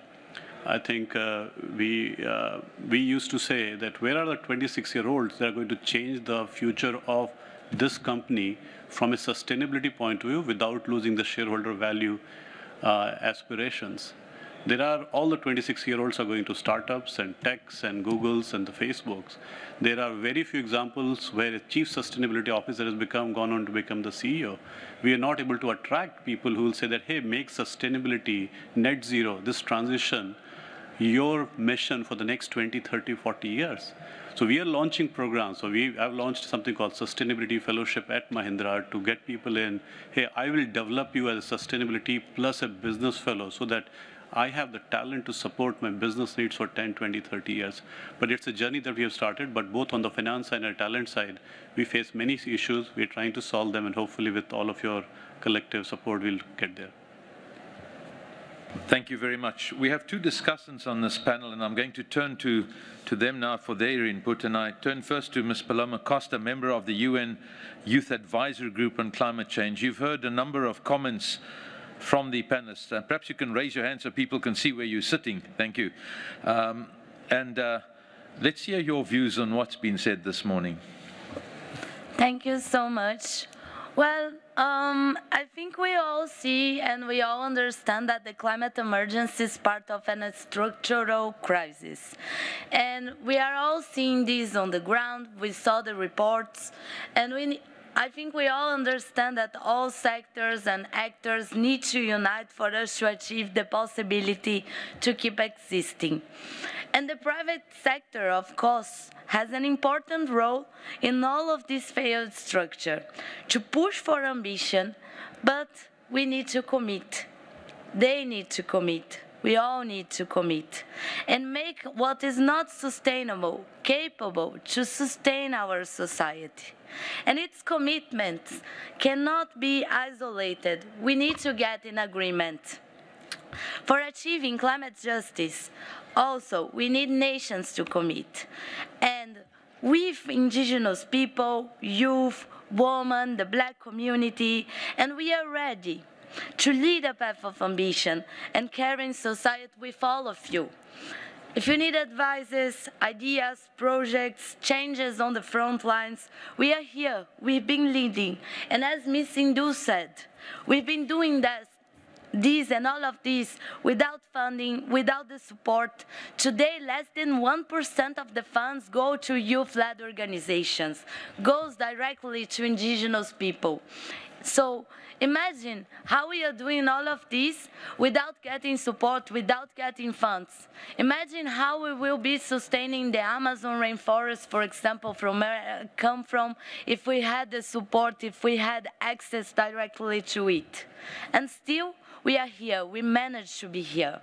S14: I think we used to say that where are the 26-year-olds that are going to change the future of this company from a sustainability point of view without losing the shareholder value aspirations. There are all the 26-year-olds are going to startups and techs and Googles and the Facebooks. There are very few examples where a chief sustainability officer has gone on to become the CEO. We are not able to attract people who will say that, hey, make sustainability, net zero, this transition, your mission for the next 20, 30, 40 years. So we are launching programs. So I've launched something called Sustainability Fellowship at Mahindra to get people in, hey, I will develop you as a sustainability plus a business fellow so that I have the talent to support my business needs for 10, 20, 30 years. But it's a journey that we have started, but both on the finance side and talent side, we face many issues. We're trying to solve them, and hopefully with all of your collective support, we'll get there.
S12: Thank you very much. We have two discussants on this panel, and I'm going to turn to them now for their input. And I turn first to Ms. Paloma Costa, member of the UN Youth Advisory Group on Climate Change. You've heard a number of comments from the panelists. Perhaps you can raise your hand so people can see where you're sitting. Thank you. Let's hear your views on what's been said this morning.
S16: Thank you so much. Well, I think we all see and we all understand that the climate emergency is part of a structural crisis. And we are all seeing this on the ground. We saw the reports. And I think we all understand that all sectors and actors need to unite for us to achieve the possibility to keep existing. And the private sector, of course, has an important role in all of this failed structure to push for ambition, but we need to commit. They need to commit. We all need to commit and make what is not sustainable capable to sustain our society. And its commitments cannot be isolated. We need to get in agreement. For achieving climate justice, also, we need nations to commit. And with indigenous people, youth, women, the Black community, and we are ready to lead a path of ambition and caring society with all of you. If you need advices, ideas, projects, changes on the front lines, we are here. We've been leading. And as Ms. Sindhu said, we've been doing that this and all of this without funding, without the support. Today, less than 1% of the funds go to youth-led organizations, goes directly to indigenous people. So imagine how we are doing all of this without getting support, without getting funds. Imagine how we will be sustaining the Amazon rainforest, for example, from where I come from, if we had the support, if we had access directly to it. And still, we are here. We managed to be here.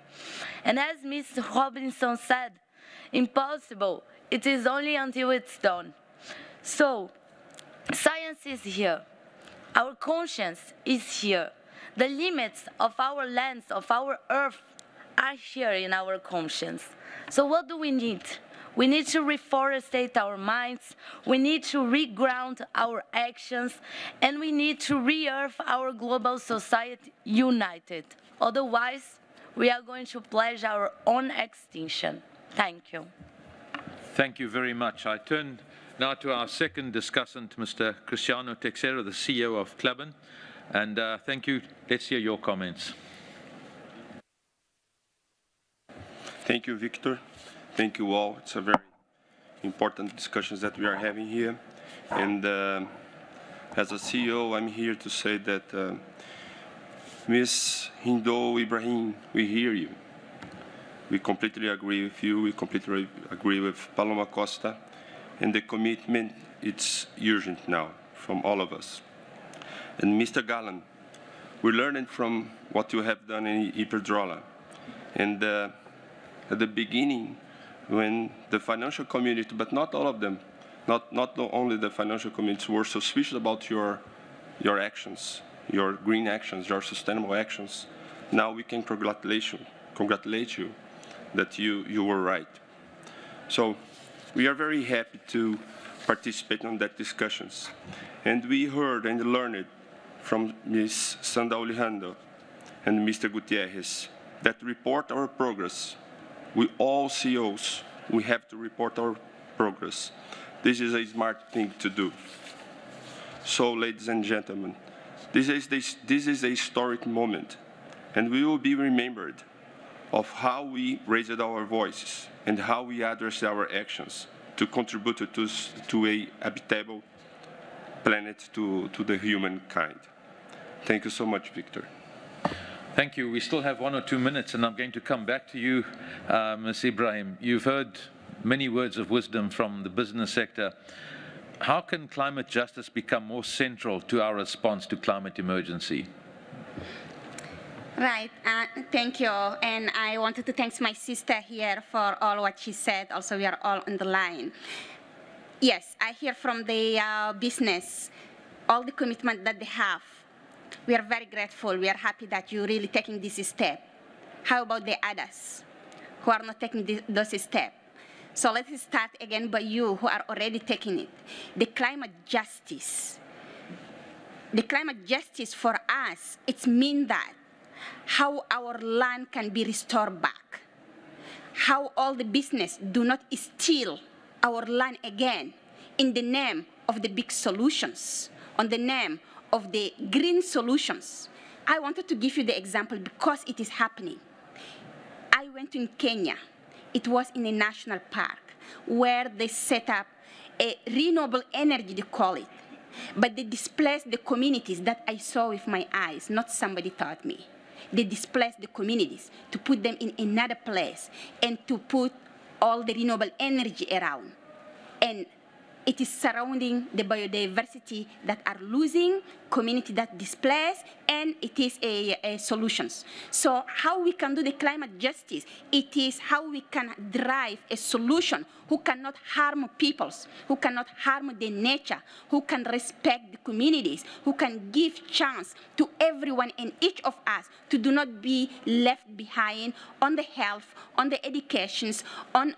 S16: And as Ms. Robinson said, impossible. It is only until it's done. So, science is here. Our conscience is here. The limits of our lands, of our earth, are here in our conscience. So what do we need? We need to reforestate our minds, we need to reground our actions, and we need to re-earth our global society united. Otherwise, we are going to pledge our own extinction. Thank you.
S12: Thank you very much. I turn now to our second discussant, Mr. Cristiano Teixeira, the CEO of Clubin. And thank you. Let's hear your comments.
S17: Thank you, Victor. Thank you all. It's a very important discussions that we are having here. And as a CEO, I'm here to say that Ms. Hindo Ibrahim, we hear you. We completely agree with you. We completely agree with Paloma Costa. And the commitment, it's urgent now from all of us. And Mr. Gallan, we're learning from what you have done in Iberdrola. And at the beginning, when the financial community, but not all of them, not only the financial community, were suspicious about your actions, your green actions, your sustainable actions, now we can congratulate you that you were right. So we are very happy to participate in that discussions. And we heard and learned from Ms. Sandra Olihando and Mr. Gutierrez that report our progress. We all CEOs, we have to report our progress. This is a smart thing to do. So, ladies and gentlemen, this is a historic moment, and we will be remembered of how we raised our voices and how we addressed our actions to contribute to a habitable planet to the humankind. Thank you so much, Victor.
S12: Thank you. We still have 1 or 2 minutes, and I'm going to come back to you, Ms. Ibrahim. You've heard many words of wisdom from the business sector. How can climate justice become more central to our response to climate emergency?
S18: Right, thank you. And I wanted to thank my sister here for all what she said. Also, we are all on the line. Yes, I hear from the business, all the commitment that they have. We are very grateful. We are happy that you're really taking this step. How about the others who are not taking those steps? So let's start again by you who are already taking it. The climate justice. The climate justice for us, it means that how our land can be restored back. How all the business do not steal our land again in the name of the big solutions, on the name of the green solutions. I wanted to give you the example because it is happening. I went to Kenya. It was in a national park where they set up a renewable energy, they call it. But they displaced the communities that I saw with my eyes, not somebody taught me. They displaced the communities to put them in another place and to put all the renewable energy around. And it is surrounding the biodiversity that are losing, community that displaced, and it is a solutions. So how we can do the climate justice, it is how we can drive a solution who cannot harm peoples, who cannot harm the nature, who can respect the communities, who can give chance to everyone and each of us to do not be left behind on the health, on the educations, on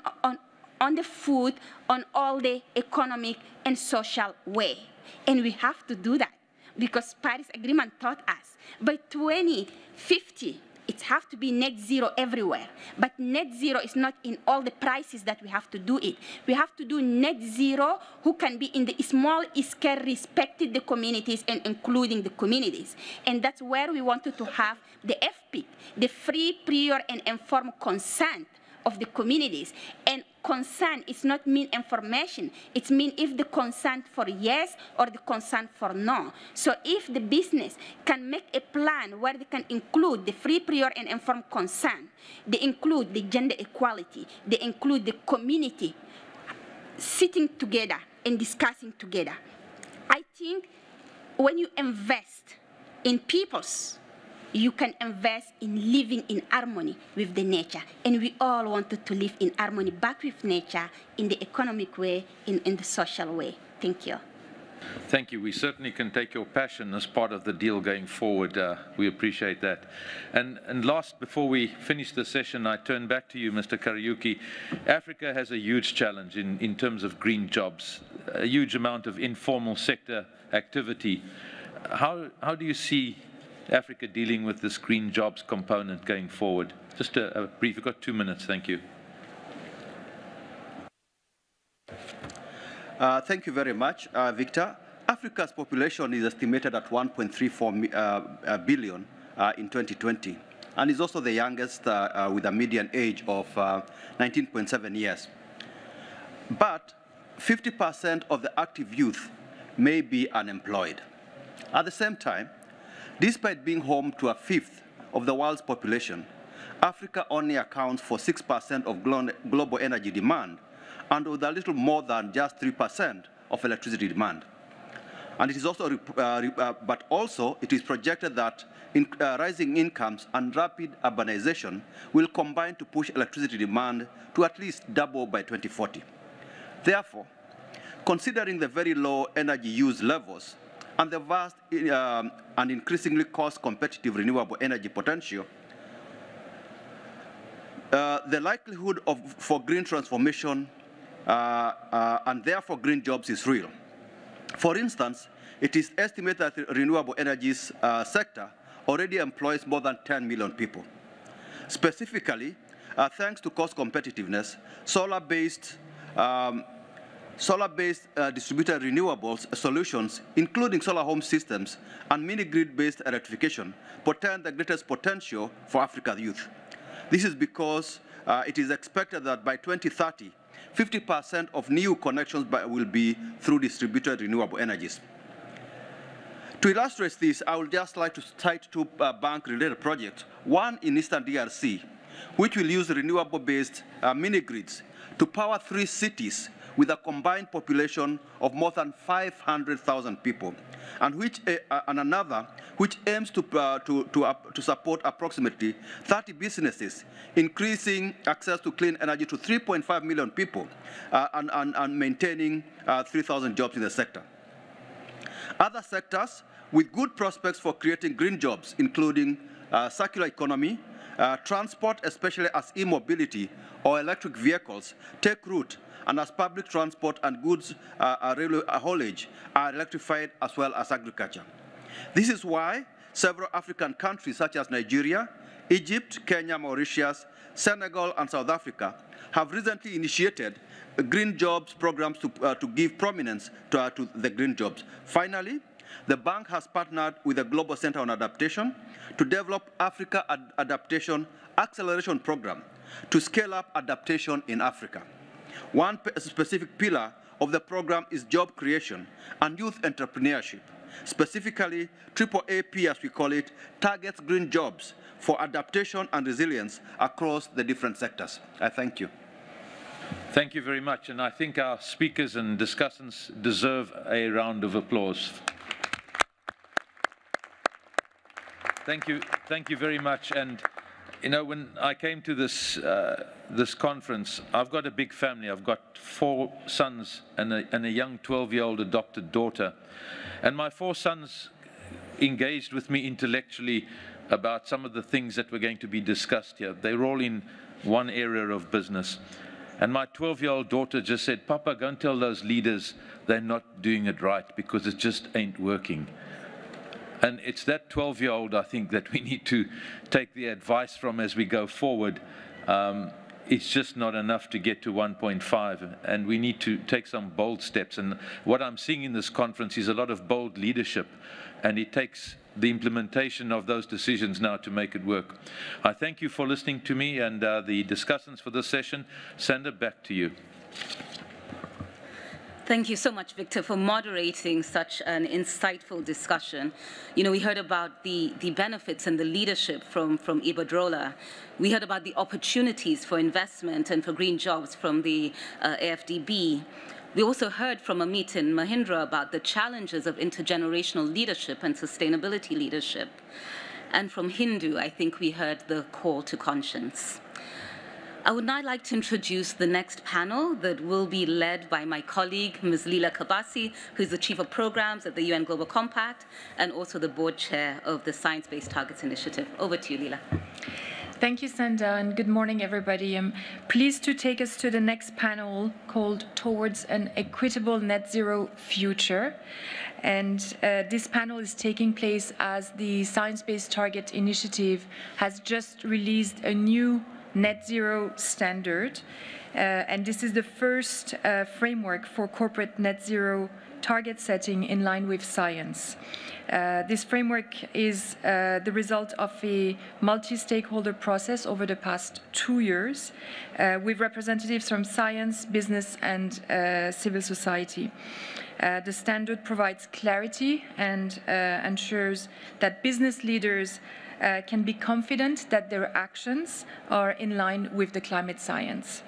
S18: the food, on all the economic and social way. And we have to do that because Paris Agreement taught us by 2050, it has to be net zero everywhere. But net zero is not in all the prices that we have to do it. We have to do net zero who can be in the small scale, respected the communities and including the communities. And that's where we wanted to have the FP, the free, prior, and informed consent of the communities. And consent is not mean information. It means if the consent for yes or the consent for no. So if the business can make a plan where they can include the free, prior, and informed consent, they include the gender equality, they include the community sitting together and discussing together. I think when you invest in people's, you can invest in living in harmony with the nature. And we all wanted to live in harmony back with nature in the economic way, in the social way. Thank you.
S12: Thank you. We certainly can take your passion as part of the deal going forward. We appreciate that. And last, before we finish the session, I turn back to you, Mr. Kariuki. Africa has a huge challenge in terms of green jobs, a huge amount of informal sector activity. How do you see Africa dealing with this green jobs component going forward? Just a brief, you've got 2 minutes, thank you.
S15: Thank you very much, Victor. Africa's population is estimated at 1.34 billion in 2020, and is also the youngest with a median age of 19.7 years. But 50% of the active youth may be unemployed. At the same time, despite being home to a fifth of the world's population, Africa only accounts for 6% of global energy demand, and with a little more than just 3% of electricity demand. And it is also, but also it is projected that rising incomes and rapid urbanization will combine to push electricity demand to at least double by 2040. Therefore, considering the very low energy use levels and the vast and increasingly cost-competitive renewable energy potential, the likelihood for green transformation and therefore green jobs is real. For instance, it is estimated that the renewable energies sector already employs more than 10 million people. Specifically, thanks to cost competitiveness, solar-based distributed renewables solutions, including solar home systems and mini-grid-based electrification, portend the greatest potential for Africa's youth. This is because it is expected that by 2030, 50% of new connections will be through distributed renewable energies. To illustrate this, I would just like to cite two bank-related projects, one in Eastern DRC, which will use renewable-based mini-grids to power 3 cities with a combined population of more than 500,000 people, and another which aims to support approximately 30 businesses, increasing access to clean energy to 3.5 million people and maintaining 3,000 jobs in the sector. Other sectors with good prospects for creating green jobs, including circular economy, transport, especially as e-mobility or electric vehicles take root, and as public transport and goods railway haulage are electrified, as well as agriculture. This is why several African countries such as Nigeria, Egypt, Kenya, Mauritius, Senegal, and South Africa have recently initiated green jobs programs to give prominence to the green jobs. Finally, the bank has partnered with the Global Center on Adaptation to develop Africa Adaptation Acceleration Program to scale up adaptation in Africa. One specific pillar of the program is job creation and youth entrepreneurship. Specifically, AAAP, as we call it, targets green jobs for adaptation and resilience across the different sectors. I thank you.
S12: Thank you very much, and I think our speakers and discussants deserve a round of applause. Thank you very much. And you know, when I came to this this conference, I've got a big family. I've got 4 sons and a young 12-year-old adopted daughter, and my 4 sons engaged with me intellectually about some of the things that were going to be discussed here. They were all in one area of business. And my 12-year-old daughter just said, "Papa, go and tell those leaders they're not doing it right because it just ain't working." And it's that 12-year-old, I think, that we need to take the advice from as we go forward. It's just not enough to get to 1.5, and we need to take some bold steps. And what I'm seeing in this conference is a lot of bold leadership, and it takes the implementation of those decisions now to make it work. I thank you for listening to me and the discussants for this session. Sander, back to you.
S7: Thank you so much, Victor, for moderating such an insightful discussion. You know, we heard about the benefits and the leadership from Iberdrola. We heard about the opportunities for investment and for green jobs from the AFDB. We also heard from Amit in Mahindra about the challenges of intergenerational leadership and sustainability leadership. And from Hindu, I think we heard the call to conscience. I would now like to introduce the next panel that will be led by my colleague, Ms. Leela Kabasi, who is the Chief of Programs at the UN Global Compact and also the Board Chair of the Science Based Targets Initiative. Over to you, Leela.
S1: Thank you, Sanda, and good morning, everybody. I'm pleased to take us to the next panel called Towards an Equitable Net Zero Future. And this panel is taking place as the Science Based Target Initiative has just released a new net zero standard, and this is the first framework for corporate net zero target setting in line with science. This framework is the result of a multi-stakeholder process over the past 2 years with representatives from science, business, and civil society. The standard provides clarity and ensures that business leaders can be confident that their actions are in line with the climate science.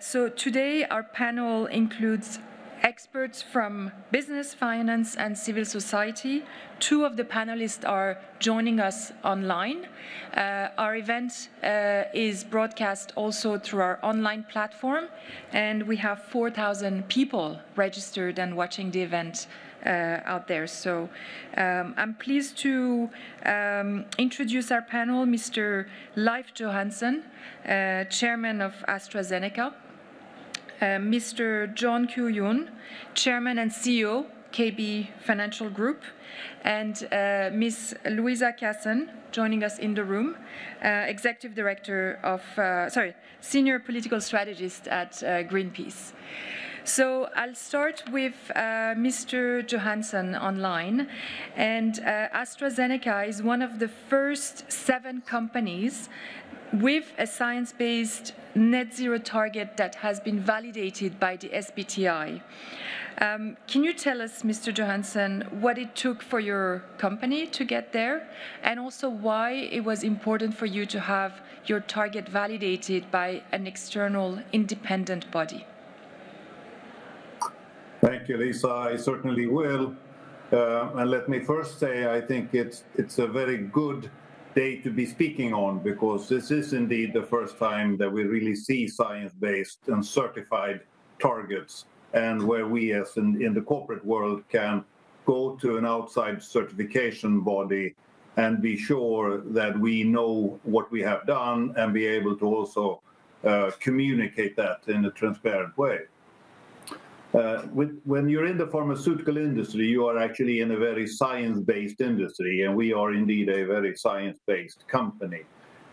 S1: So today our panel includes experts from business, finance, and civil society. 2 of the panelists are joining us online. Our event is broadcast also through our online platform, and we have 4,000 people registered and watching the event out there. So I'm pleased to introduce our panel, Mr. Leif Johansson, Chairman of AstraZeneca, Mr. John Kyu-yoon, Chairman and CEO, KB Financial Group, and Ms. Louisa Casson, joining us in the room, Executive Director of, Senior Political Strategist at Greenpeace. So I'll start with Mr. Johansson online. And AstraZeneca is one of the first 7 companies with a science-based net zero target that has been validated by the SBTi. Can you tell us, Mr. Johansson, what it took for your company to get there, and also why it was important for you to have your target validated by an external independent body?
S19: Thank you, Lisa. I certainly will. And let me first say, I think it's a very good day to be speaking on, because this is indeed the first time that we really see science-based and certified targets, and where we as in the corporate world can go to an outside certification body and be sure that we know what we have done and be able to also communicate that in a transparent way. When you're in the pharmaceutical industry, you are actually in a very science-based industry, and we are indeed a very science-based company.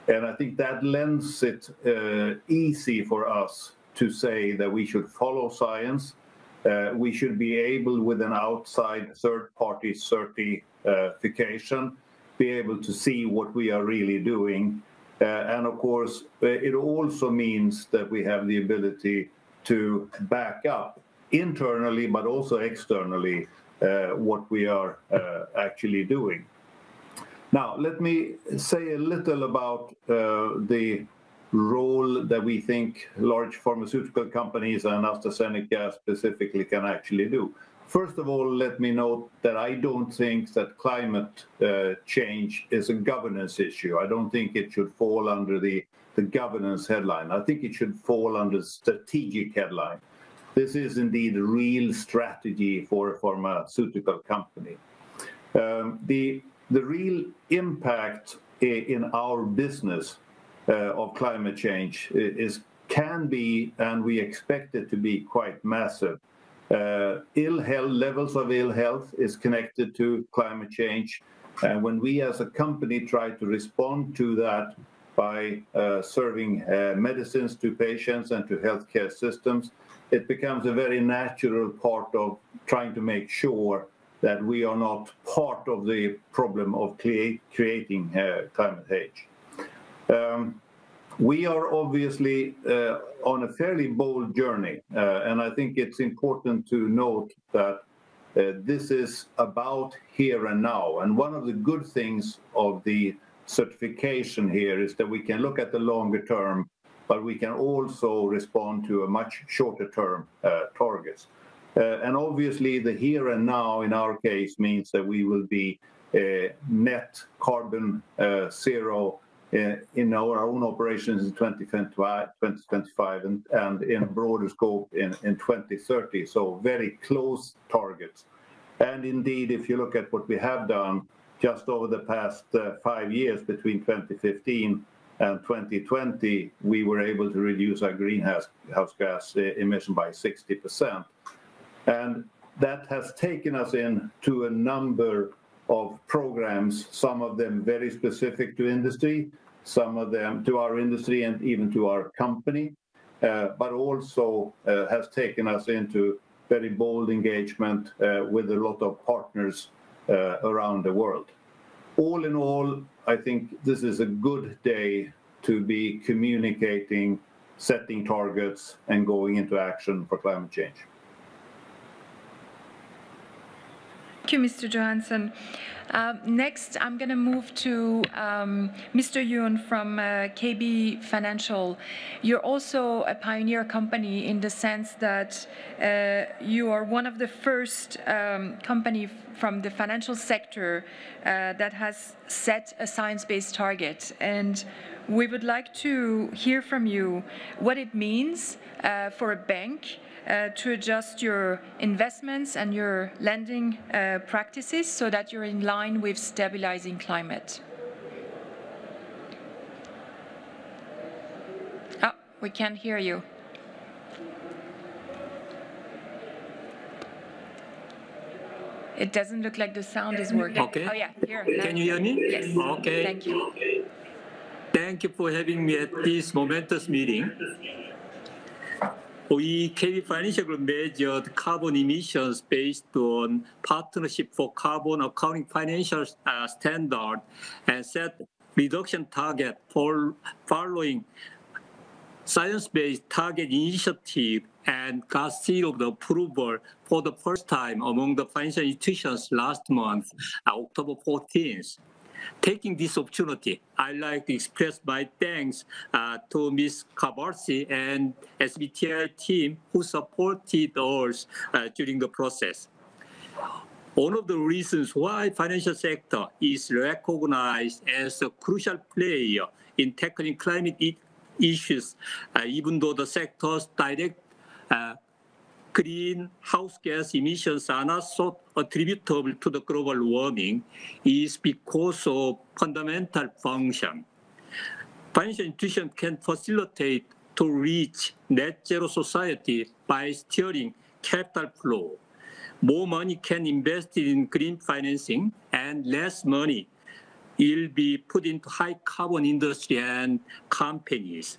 S19: And I think that lends it easy for us to say that we should follow science. We should be able, with an outside third-party certification, be able to see what we are really doing. And of course, it also means that we have the ability to back up internally, but also externally, what we are actually doing. Now, let me say a little about the role that we think large pharmaceutical companies and AstraZeneca specifically can actually do. First of all, let me note that I don't think that climate change is a governance issue. I don't think it should fall under the governance headline. I think it should fall under the strategic headline. This is indeed a real strategy for a pharmaceutical company. The real impact in our business of climate change can be, and we expect it to be, quite massive. Ill health, levels of ill health is connected to climate change. And when we as a company try to respond to that by serving medicines to patients and to healthcare systems, it becomes a very natural part of trying to make sure that we are not part of the problem of creating climate change. We are obviously on a fairly bold journey, and I think it's important to note that this is about here and now. And one of the good things of the certification here is that we can look at the longer term, but we can also respond to a much shorter term targets. And obviously the here and now in our case means that we will be net carbon zero in our own operations in 2025 and in broader scope in 2030, so very close targets. And indeed, if you look at what we have done just over the past 5 years between 2015 and 2020, we were able to reduce our greenhouse gas emission by 60%. And that has taken us into a number of programs, some of them very specific to industry, some of them to our industry and even to our company, but also has taken us into very bold engagement with a lot of partners around the world. All in all, I think this is a good day to be communicating, setting targets, and going into action for climate change.
S1: Thank you, Mr. Johansson. Next, I'm going to move to Mr. Yoon from KB Financial. You're also a pioneer company in the sense that you are one of the first company from the financial sector that has set a science-based target. And we would like to hear from you what it means for a bank to adjust your investments and your lending practices so that you're in line with stabilizing climate. Oh, we can't hear you. It doesn't look like the sound is working.
S20: Okay.
S1: Oh yeah, here.
S20: Can you hear me?
S1: Yes.
S20: Okay.
S1: Thank you.
S20: Thank you for having me at this momentous meeting. We, KB Financial Group, measured carbon emissions based on Partnership for Carbon Accounting Financial Standard and set reduction target for following science-based target initiative and got seal of the approval for the first time among the financial institutions last month, October 14th. Taking this opportunity, I'd like to express my thanks to Ms. Kabarsi and SBTI team who supported us during the process. One of the reasons why financial sector is recognized as a crucial player in tackling climate issues, even though the sector's direct greenhouse gas emissions are not so attributable to the global warming, is because of fundamental function. Financial institutions can facilitate to reach net zero society by steering capital flow. More money can invest in green financing and less money will be put into high carbon industry and companies.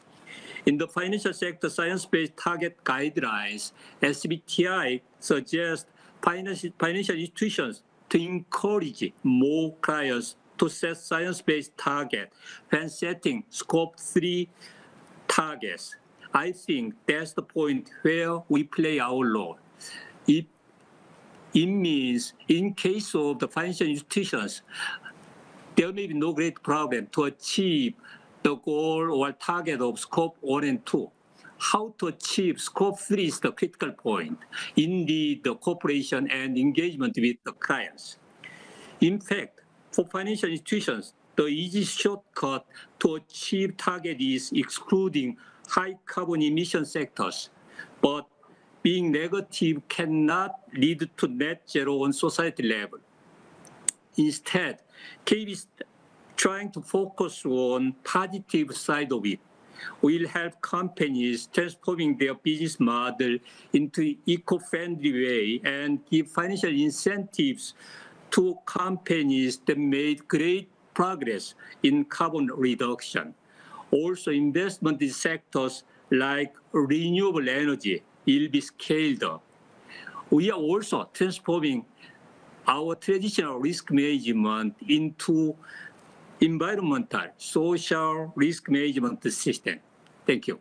S20: In the financial sector science-based target guidelines, SBTI suggests financial institutions to encourage more clients to set science-based targets when setting Scope 3 targets. I think that's the point where we play our role. It means in case of the financial institutions, there may be no great problem to achieve the goal or target of Scope 1 and 2. How to achieve Scope 3 is the critical point in the cooperation and engagement with the clients. In fact, for financial institutions, the easy shortcut to achieve target is excluding high carbon emission sectors. But being negative cannot lead to net zero on society level. Instead, KB is trying to focus on positive side of it. will help companies transforming their business model into eco-friendly way and give financial incentives to companies that made great progress in carbon reduction. Also, investment in sectors like renewable energy will be scaled up. We are also transforming our traditional risk management into environmental, social risk management system. Thank you.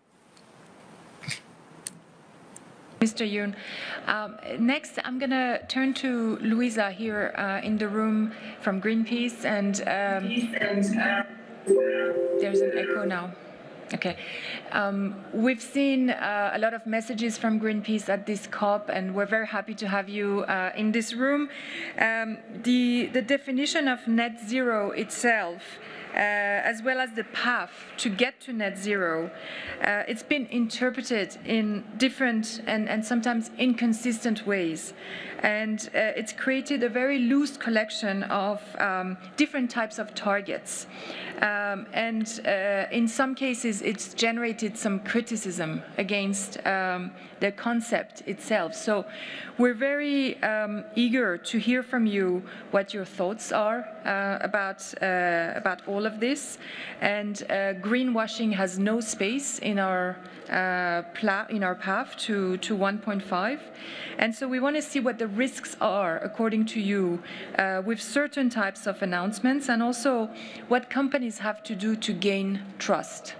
S1: Mr. Yoon. Next, I'm going to turn to Louisa here in the room from Greenpeace, and there's an echo now. Okay. We've seen a lot of messages from Greenpeace at this COP, and we're very happy to have you in this room. The definition of net zero itself, as well as the path to get to net zero, it's been interpreted in different and sometimes inconsistent ways. And it's created a very loose collection of different types of targets. In some cases, it's generated some criticism against the concept itself. So we're very eager to hear from you what your thoughts are about all of this. And greenwashing has no space in our path to 1.5. And so we want to see what the risks are, according to you, with certain types of announcements, and also what companies have to do to gain trust.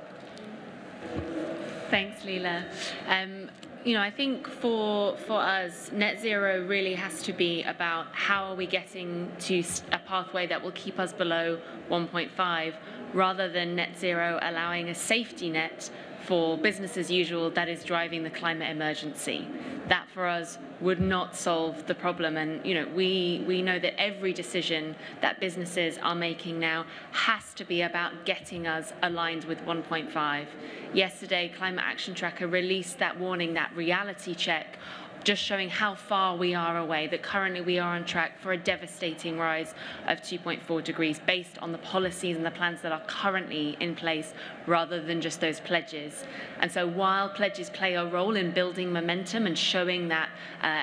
S21: Thanks, Leela. I think for us, net zero really has to be about how are we getting to a pathway that will keep us below 1.5, rather than net zero allowing a safety net for business as usual that is driving the climate emergency. That for us would not solve the problem. And we know that every decision that businesses are making now has to be about getting us aligned with 1.5. Yesterday, Climate Action Tracker released that warning, that reality check, just showing how far we are away, that currently we are on track for a devastating rise of 2.4 degrees based on the policies and the plans that are currently in place, rather than just those pledges. And so while pledges play a role in building momentum and showing that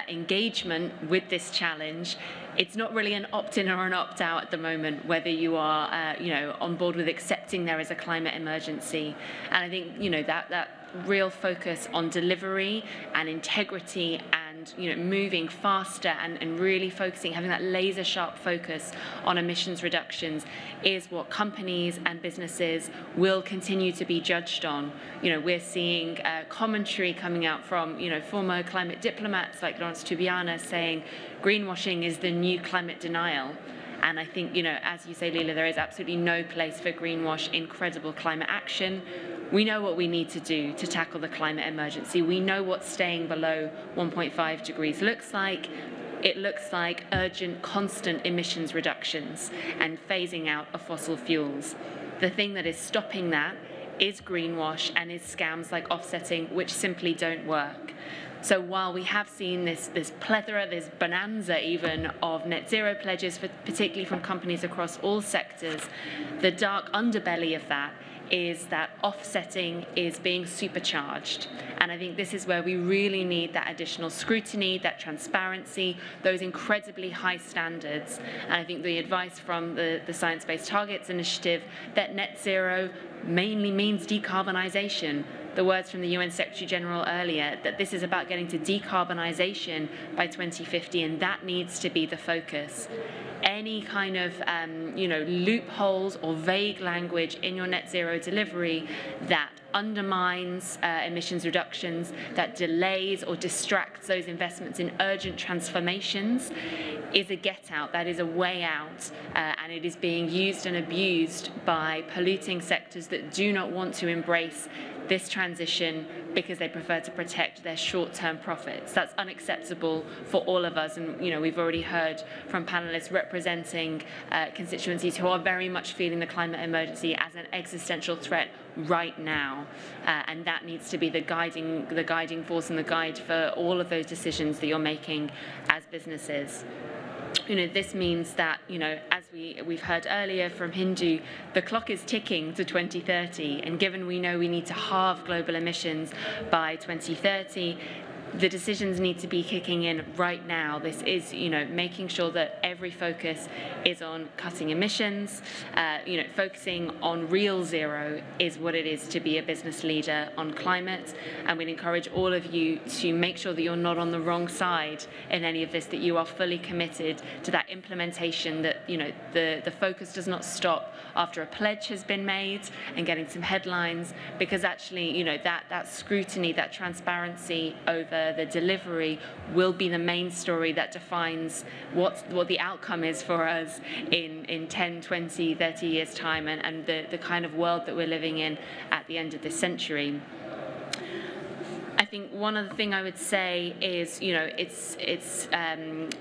S21: engagement with this challenge, it's not really an opt-in or an opt-out at the moment, whether you are on board with accepting there is a climate emergency. And I think that real focus on delivery and integrity and moving faster and really focusing, having that laser sharp focus on emissions reductions is what companies and businesses will continue to be judged on. We're seeing commentary coming out from former climate diplomats like Lawrence Tubiana saying greenwashing is the new climate denial. And I think, as you say, Leela, there is absolutely no place for greenwash in credible climate action. We know what we need to do to tackle the climate emergency. We know what staying below 1.5 degrees looks like. It looks like urgent, constant emissions reductions and phasing out of fossil fuels. The thing that is stopping that is greenwash and is scams like offsetting, which simply don't work. So while we have seen this plethora, this bonanza even of net zero pledges, particularly from companies across all sectors, the dark underbelly of that is that offsetting is being supercharged. And I think this is where we really need that additional scrutiny, that transparency, those incredibly high standards. And I think the advice from the Science Based Targets Initiative that net zero mainly means decarbonisation. The words from the UN Secretary General earlier, that this is about getting to decarbonisation by 2050, and that needs to be the focus. Any kind of loopholes or vague language in your net zero delivery that undermines emissions reductions, that delays or distracts those investments in urgent transformations is a get out, that is a way out, and it is being used and abused by polluting sectors that do not want to embrace this transition because they prefer to protect their short-term profits. That's unacceptable for all of us, and we've already heard from panelists representing constituencies who are very much feeling the climate emergency as an existential threat right now, and that needs to be the guiding force and the guide for all of those decisions that you're making as businesses. This means that, as we've heard earlier from Hindu, the clock is ticking to 2030, and given we know we need to halve global emissions by 2030, the decisions need to be kicking in right now. This is, making sure that every focus is on cutting emissions. Focusing on real zero is what it is to be a business leader on climate. And we'd encourage all of you to make sure that you're not on the wrong side in any of this, that you are fully committed to that implementation, that, the focus does not stop after a pledge has been made and getting some headlines, because actually, that scrutiny, that transparency over the delivery will be the main story that defines what the outcome is for us in 10, 20, 30 years' time, and the kind of world that we're living in at the end of this century. I think one other thing I would say is, it's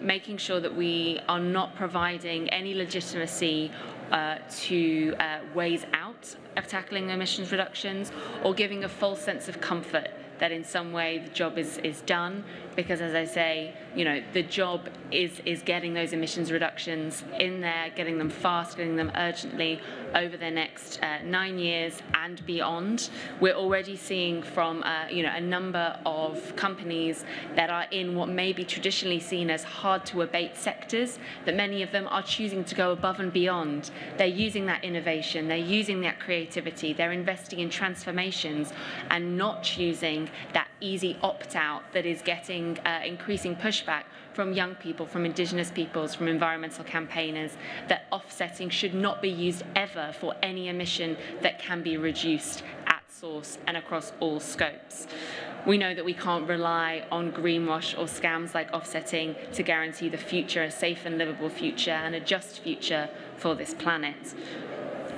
S21: making sure that we are not providing any legitimacy to ways out of tackling emissions reductions, or giving a false sense of comfort that in some way the job is done, because as I say, the job is getting those emissions reductions in there, getting them fast, getting them urgently over the next 9 years and beyond. We're already seeing from a number of companies that are in what may be traditionally seen as hard to abate sectors, that many of them are choosing to go above and beyond. They're using that innovation, they're using that creativity, they're investing in transformations and not choosing that easy opt-out that is getting increasing pushback from young people, from indigenous peoples, from environmental campaigners, that offsetting should not be used ever for any emission that can be reduced at source and across all scopes. We know that we can't rely on greenwash or scams like offsetting to guarantee the future, a safe and livable future and a just future for this planet.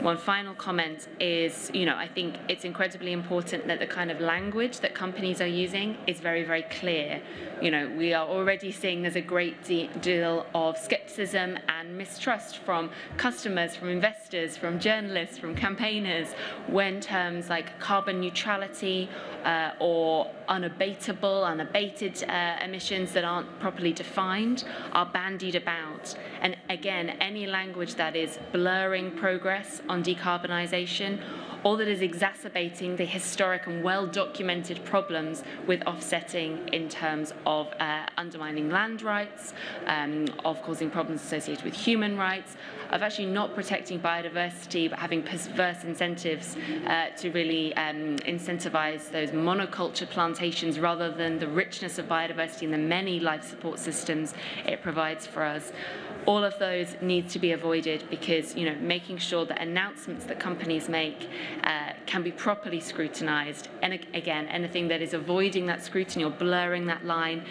S21: One final comment is, I think it's incredibly important that the kind of language that companies are using is very, very clear. We are already seeing there's a great deal of skepticism and mistrust from customers, from investors, from journalists, from campaigners, when terms like carbon neutrality or unabated emissions that aren't properly defined are bandied about. And again, any language that is blurring progress on decarbonisation, or that is exacerbating the historic and well-documented problems with offsetting in terms of undermining land rights, of causing problems associated with human rights, of actually not protecting biodiversity but having perverse incentives to really incentivize those monoculture plantations rather than the richness of biodiversity and the many life support systems it provides for us. All of those need to be avoided, because making sure that announcements that companies make can be properly scrutinized. And again, anything that is avoiding that scrutiny or blurring that line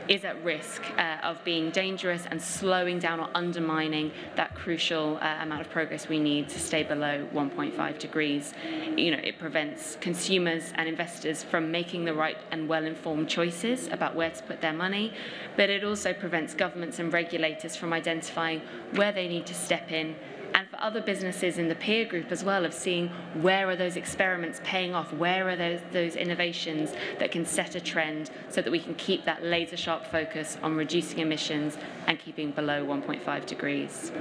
S21: is at risk of being dangerous and slowing down or undermining that crucial amount of progress we need to stay below 1.5 degrees. It prevents consumers and investors from making the right and well-informed choices about where to put their money, but it also prevents governments and regulators from identifying where they need to step in, and for other businesses in the peer group as well, of seeing where are those experiments paying off, where are those innovations that can set a trend, so that we can keep that laser-sharp focus on reducing emissions and keeping below 1.5 degrees.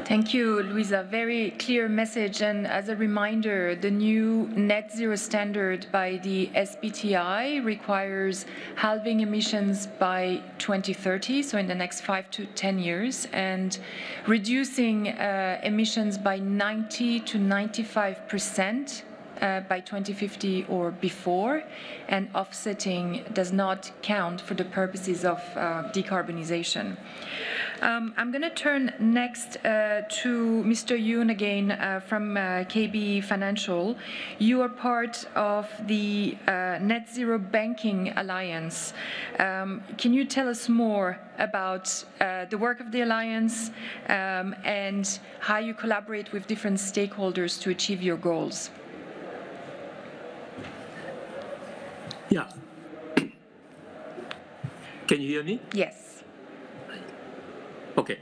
S1: Thank you, Luisa. Very clear message. And as a reminder, the new net zero standard by the SBTi requires halving emissions by 2030, so in the next 5 to 10 years, and reducing emissions by 90 to 95% by 2050 or before, and offsetting does not count for the purposes of decarbonization. I'm going to turn next to Mr. Yoon again from KB Financial. You are part of the Net-Zero Banking Alliance. Can you tell us more about the work of the Alliance and how you collaborate with different stakeholders to achieve your goals?
S20: Yeah. Can you hear me?
S1: Yes.
S20: Okay.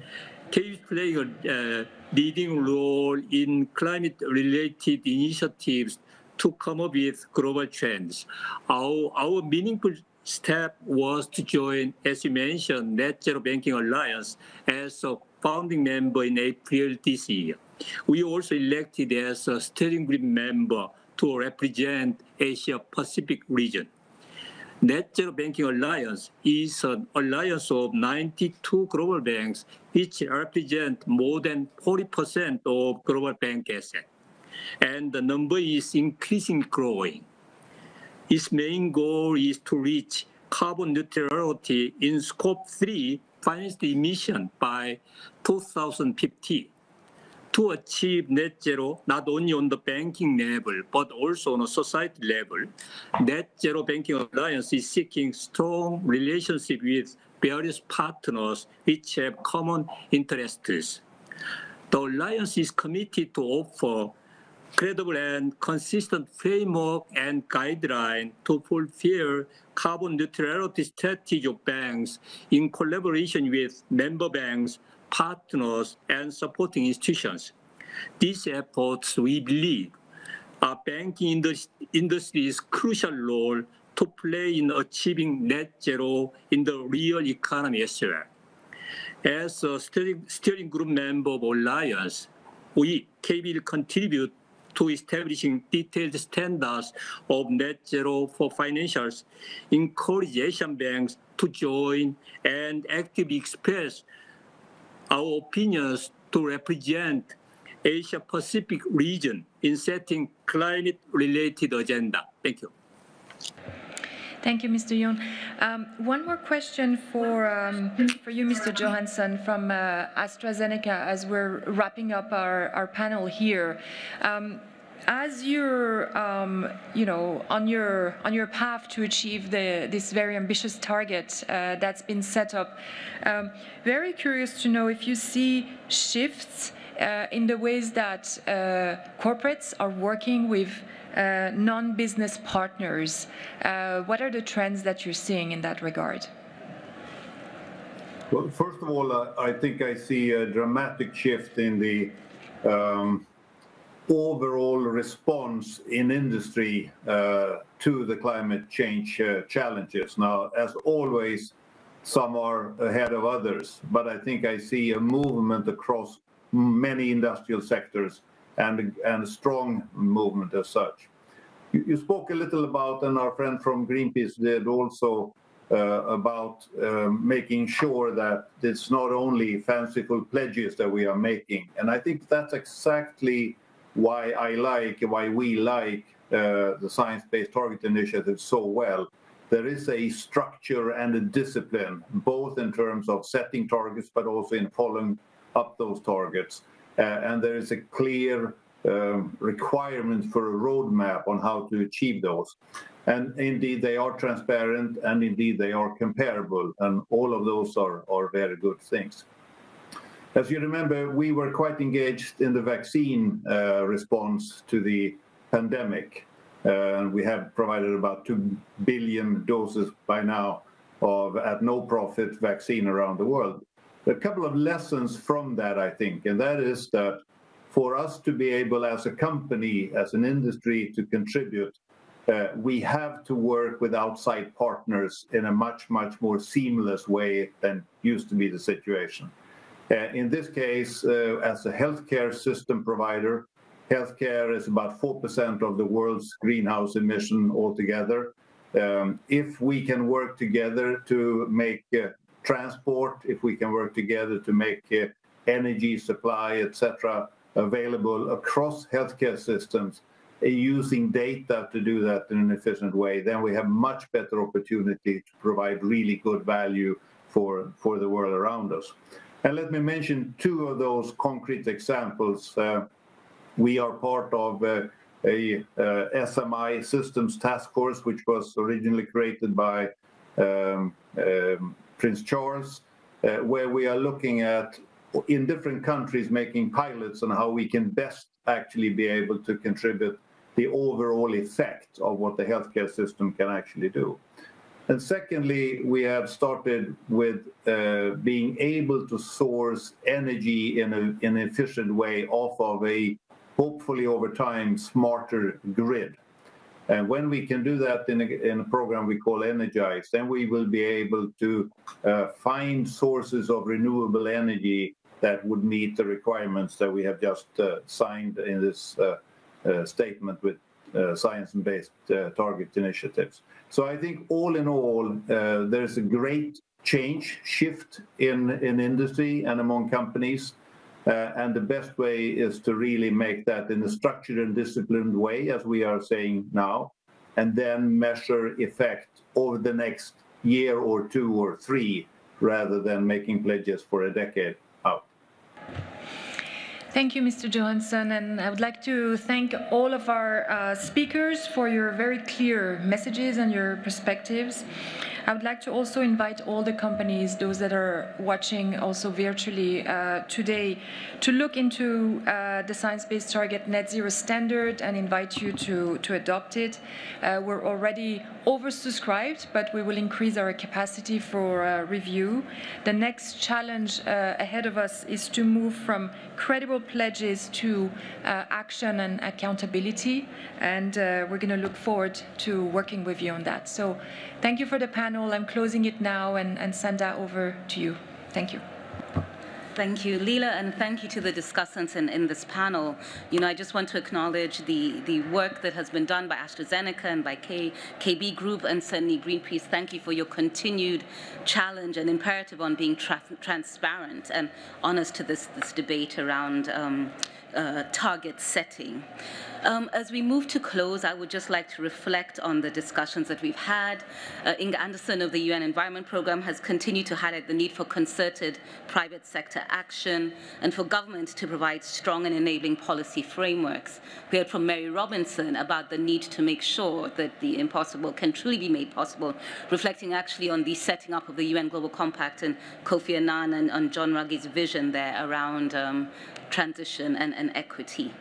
S20: KB's playing a leading role in climate-related initiatives to come up with global trends. Our meaningful step was to join, as you mentioned, Net-Zero Banking Alliance as a founding member in April this year. We also elected as a steering group member to represent Asia Pacific region. Net-Zero Banking Alliance is an alliance of 92 global banks, which represent more than 40% of global bank assets. And the number is increasingly growing. Its main goal is to reach carbon neutrality in Scope 3 financed emission by 2050. To achieve net zero, not only on the banking level, but also on a society level, Net-Zero Banking Alliance is seeking strong relationship with various partners which have common interests. The Alliance is committed to offer credible and consistent framework and guideline to fulfill carbon neutrality strategy of banks in collaboration with member banks, partners, and supporting institutions. These efforts, we believe, are banking industry's crucial role to play in achieving net zero in the real economy as well. As a steering group member of Alliance, we will contribute to establishing detailed standards of net zero for financials, encourage Asian banks to join and actively express our opinions to represent Asia Pacific region in setting climate-related agenda. Thank you.
S1: Thank you, Mr. Yoon. One more question for you, Mr. Johansson, from AstraZeneca, as we're wrapping up our panel here. As you're, on your path to achieve this very ambitious target that's been set up, very curious to know if you see shifts in the ways that corporates are working with non-business partners. What are the trends that you're seeing in that regard?
S19: Well, first of all, I think I see a dramatic shift in the overall response in industry to the climate change challenges. Now, as always, some are ahead of others, but I think I see a movement across many industrial sectors and a strong movement as such. You spoke a little about, and our friend from Greenpeace did also, about making sure that it's not only fanciful pledges that we are making. And I think that's exactly why we like the Science-Based Target Initiative so well. There is a structure and a discipline, both in terms of setting targets, but also in following up those targets. And there is a clear requirement for a roadmap on how to achieve those. And indeed, they are transparent, and indeed, they are comparable. And all of those are very good things. As you remember, we were quite engaged in the vaccine response to the pandemic. We have provided about 2 billion doses by now of at no profit vaccine around the world. A couple of lessons from that, I think, and that is that for us to be able as a company, as an industry, to contribute, we have to work with outside partners in a much, much more seamless way than used to be the situation. In this case, as a healthcare system provider, healthcare is about 4% of the world's greenhouse emission altogether. If we can work together to make transport, if we can work together to make energy supply, etc., available across healthcare systems, using data to do that in an efficient way, then we have much better opportunity to provide really good value for the world around us. And let me mention two of those concrete examples. We are part of a SMI systems task force, which was originally created by Prince Charles, where we are looking at, in different countries, making pilots on how we can best actually be able to contribute the overall effect of what the healthcare system can actually do. And secondly, we have started with being able to source energy in an efficient way off of a, hopefully over time, smarter grid. And when we can do that in a program we call Energize, then we will be able to find sources of renewable energy that would meet the requirements that we have just signed in this statement with science-based target initiatives. So I think all in all, there's a great shift in industry and among companies. And the best way is to really make that in a structured and disciplined way, as we are saying now, and then measure effect over the next year or 2 or 3, rather than making pledges for a decade out.
S1: Thank you, Mr. Johansson, and I would like to thank all of our speakers for your very clear messages and your perspectives. I would like to also invite all the companies, those that are watching also virtually today, to look into the science-based target net zero standard and invite you to adopt it. We're already oversubscribed, but we will increase our capacity for review. The next challenge ahead of us is to move from credible pledges to action and accountability, and we're going to look forward to working with you on that. So thank you for the panel. I'm closing it now and send that over to you. Thank you.
S7: Thank you, Leila, and thank you to the discussants in this panel. I just want to acknowledge the work that has been done by AstraZeneca and by KB Group, and certainly Greenpeace. Thank you for your continued challenge and imperative on being transparent and honest to this debate around target setting. As we move to close, I would just like to reflect on the discussions that we've had. Inga Anderson of the UN Environment Programme has continued to highlight the need for concerted private sector action and for government to provide strong and enabling policy frameworks. We heard from Mary Robinson about the need to make sure that the impossible can truly be made possible, reflecting actually on the setting up of the UN Global Compact and Kofi Annan and on John Ruggie's vision there around transition and equity.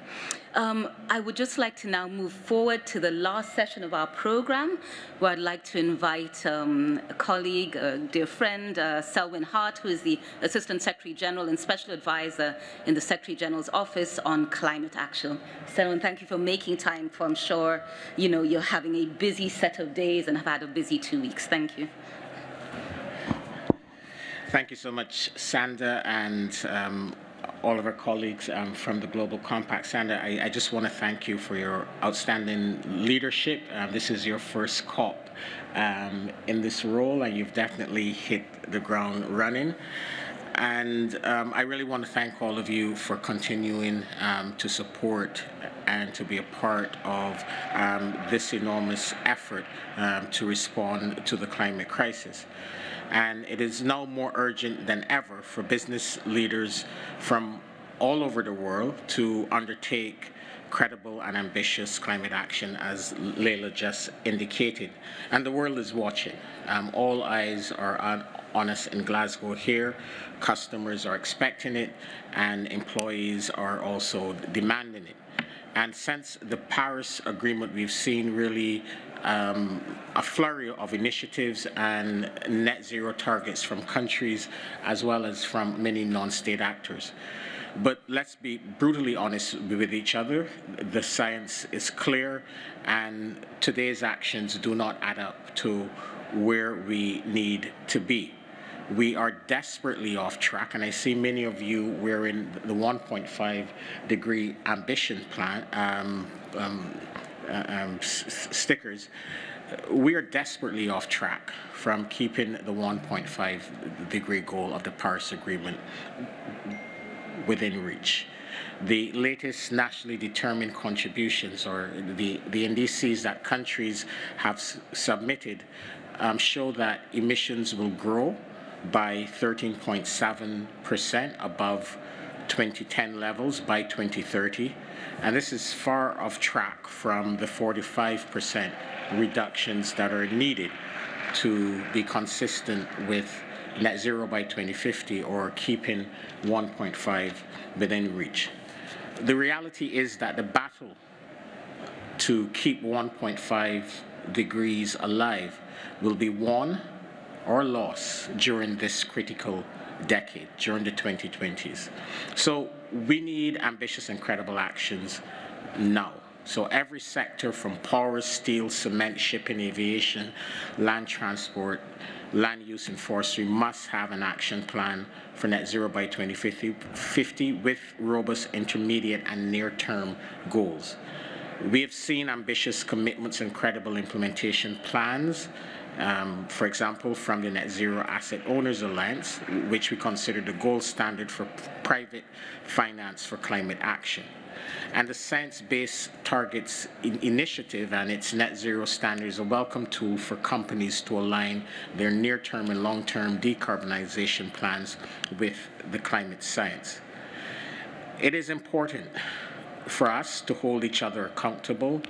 S7: I would just like to now move forward to the last session of our program, where I'd like to invite a colleague, a dear friend, Selwyn Hart, who is the Assistant Secretary General and Special Advisor in the Secretary General's Office on Climate Action. Selwyn, thank you for making time for, I'm sure, you're having a busy set of days and have had a busy 2 weeks. Thank you.
S2: Thank you so much, Sandra, and all of our colleagues from the Global Compact. Sandra, I just want to thank you for your outstanding leadership. This is your first COP in this role, and you've definitely hit the ground running. And I really want to thank all of you for continuing to support and to be a part of this enormous effort to respond to the climate crisis. And it is now more urgent than ever for business leaders from all over the world to undertake credible and ambitious climate action, as Leila just indicated. And the world is watching. All eyes are on us in Glasgow here. Customers are expecting it, and employees are also demanding it. And since the Paris Agreement, we've seen really a flurry of initiatives and net zero targets from countries as well as from many non-state actors. But let's be brutally honest with each other. The science is clear, and today's actions do not add up to where we need to be. We are desperately off track, and I see many of you wearing the 1.5 degree ambition plan stickers. We are desperately off track from keeping the 1.5 degree goal of the Paris Agreement within reach. The latest nationally determined contributions, or the indices that countries have submitted, show that emissions will grow by 13.7% above 2010 levels by 2030. And this is far off track from the 45% reductions that are needed to be consistent with net zero by 2050 or keeping 1.5 within reach. The reality is that the battle to keep 1.5 degrees alive will be won or lost during this critical decade, during the 2020s. So we need ambitious and credible actions now. So every sector from power, steel, cement, shipping, aviation, land transport, land use and forestry must have an action plan for net zero by 2050 with robust intermediate and near-term goals. We have seen ambitious commitments and credible implementation plans, for example, from the Net Zero Asset Owners Alliance, which we consider the gold standard for private finance for climate action. And the Science-Based Targets Initiative and its net zero standards are a welcome tool for companies to align their near-term and long-term decarbonization plans with the climate science. It is important for us to hold each other accountable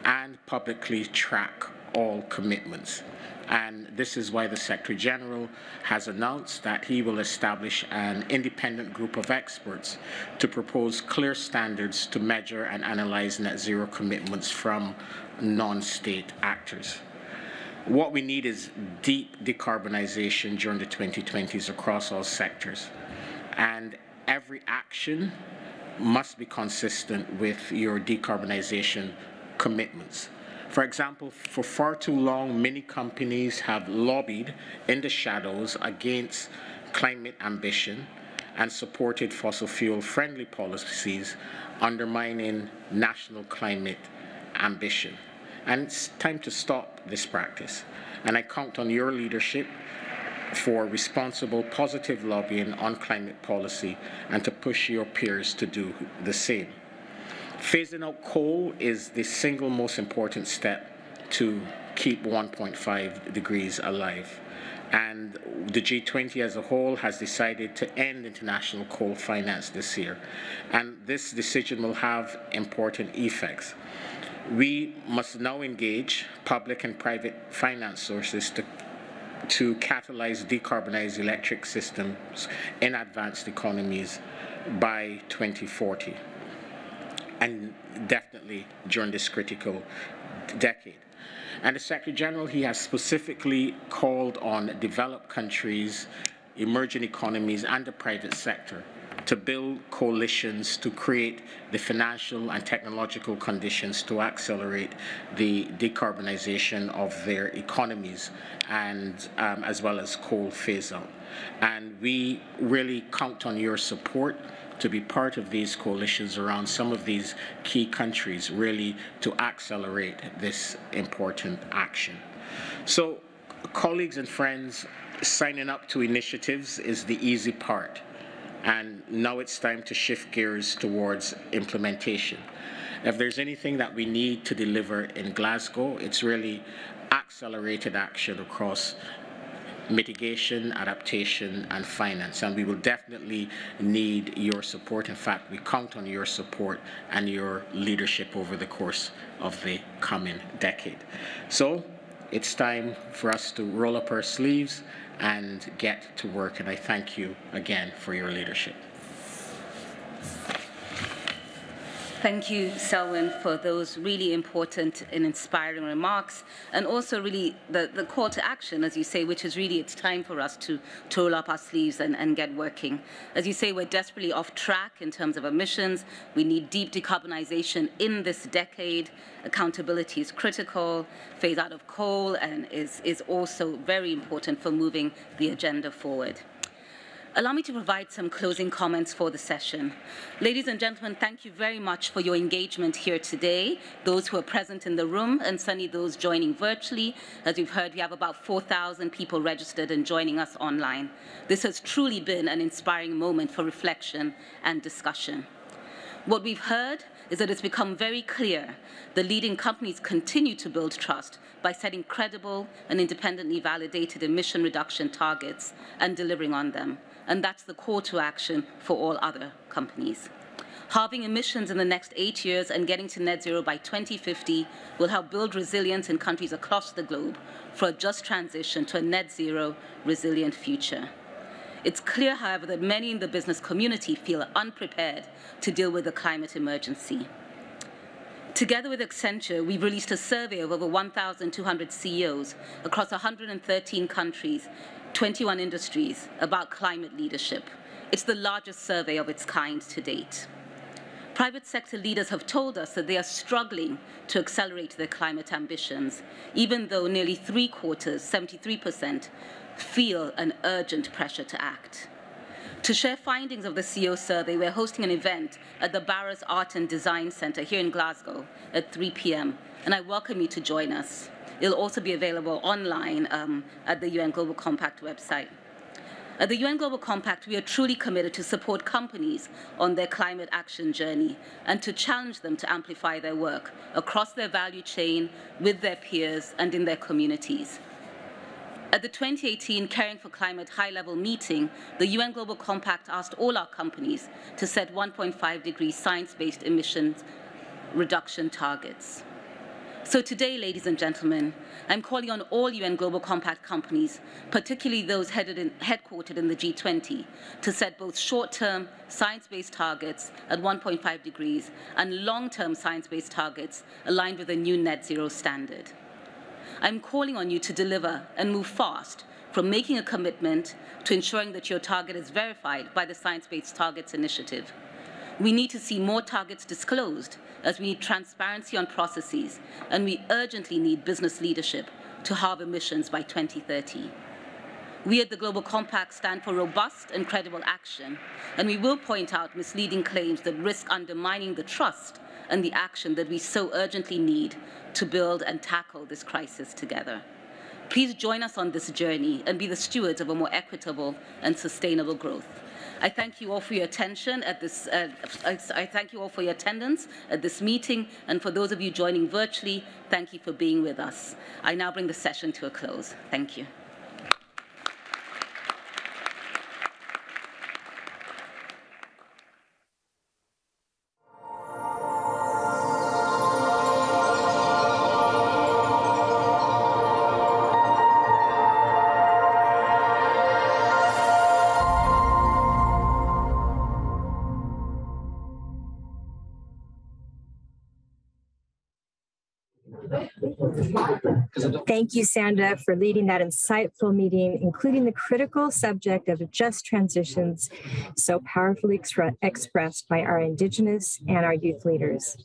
S2: and publicly track all commitments. And this is why the Secretary General has announced that he will establish an independent group of experts to propose clear standards to measure and analyze net zero commitments from non-state actors. What we need is deep decarbonization during the 2020s across all sectors. And every action must be consistent with your decarbonization commitments. For example, for far too long, many companies have lobbied in the shadows against climate ambition and supported fossil fuel-friendly policies, undermining national climate ambition. And it's time to stop this practice. And I count on your leadership for responsible, positive lobbying on climate policy and to push your peers to do the same. Phasing out coal is the single most important step to keep 1.5 degrees alive. And the G20 as a whole has decided to end international coal finance this year. And this decision will have important effects. We must now engage public and private finance sources to catalyze decarbonized electric systems in advanced economies by 2040. And definitely during this critical decade. And the Secretary General, he has specifically called on developed countries, emerging economies, and the private sector to build coalitions to create the financial and technological conditions to accelerate the decarbonization of their economies, and as well as coal phase out. And we really count on your support to be part of these coalitions around some of these key countries, really to accelerate this important action. So, colleagues and friends, signing up to initiatives is the easy part. And now it's time to shift gears towards implementation. If there's anything that we need to deliver in Glasgow, it's really accelerated action across mitigation, adaptation, and finance. And we will definitely need your support. In fact, we count on your support and your leadership over the course of the coming decade. So it's time for us to roll up our sleeves and get to work. And I thank you again for your leadership.
S7: Thank you, Selwyn, for those really important and inspiring remarks, and also really the call to action, as you say, which is really it's time for us to roll up our sleeves and get working. As you say, we're desperately off track in terms of emissions. We need deep decarbonization in this decade. Accountability is critical. Phase out of coal and is also very important for moving the agenda forward. Allow me to provide some closing comments for the session. Ladies and gentlemen, thank you very much for your engagement here today, those who are present in the room and certainly those joining virtually. As we've heard, we have about 4,000 people registered and joining us online. This has truly been an inspiring moment for reflection and discussion. What we've heard is that it's become very clear the leading companies continue to build trust by setting credible and independently validated emission reduction targets and delivering on them. And that's the call to action for all other companies. Halving emissions in the next 8 years and getting to net zero by 2050 will help build resilience in countries across the globe for a just transition to a net zero resilient future. It's clear, however, that many in the business community feel unprepared to deal with the climate emergency. Together with Accenture, we've released a survey of over 1,200 CEOs across 113 countries, 21 industries about climate leadership. It's the largest survey of its kind to date. Private sector leaders have told us that they are struggling to accelerate their climate ambitions, even though nearly 3/4, 73%, feel an urgent pressure to act. To share findings of the CEO survey, we're hosting an event at the Barras Art and Design Centre here in Glasgow at 3 p.m., and I welcome you to join us. It'll also be available online at the UN Global Compact website. At the UN Global Compact, we are truly committed to support companies on their climate action journey and to challenge them to amplify their work across their value chain, with their peers, and in their communities. At the 2018 Caring for Climate high-level meeting, the UN Global Compact asked all our companies to set 1.5-degree science-based emissions reduction targets. So today, ladies and gentlemen, I'm calling on all UN Global Compact companies, particularly those headquartered in the G20, to set both short-term science-based targets at 1.5 degrees and long-term science-based targets aligned with a new net zero standard. I'm calling on you to deliver and move fast from making a commitment to ensuring that your target is verified by the Science Based Targets Initiative. We need to see more targets disclosed, as we need transparency on processes, and we urgently need business leadership to halve emissions by 2030. We at the Global Compact stand for robust and credible action, and we will point out misleading claims that risk undermining the trust and the action that we so urgently need to build and tackle this crisis together. Please join us on this journey and be the stewards of a more equitable and sustainable growth. I thank you all for your attention at this. I thank you all for your attendance at this meeting, and for those of you joining virtually, thank you for being with us. I now bring the session to a close. Thank you.
S6: Thank you, Sanda, for leading that insightful meeting, including the critical subject of just transitions so powerfully expressed by our Indigenous and our youth leaders.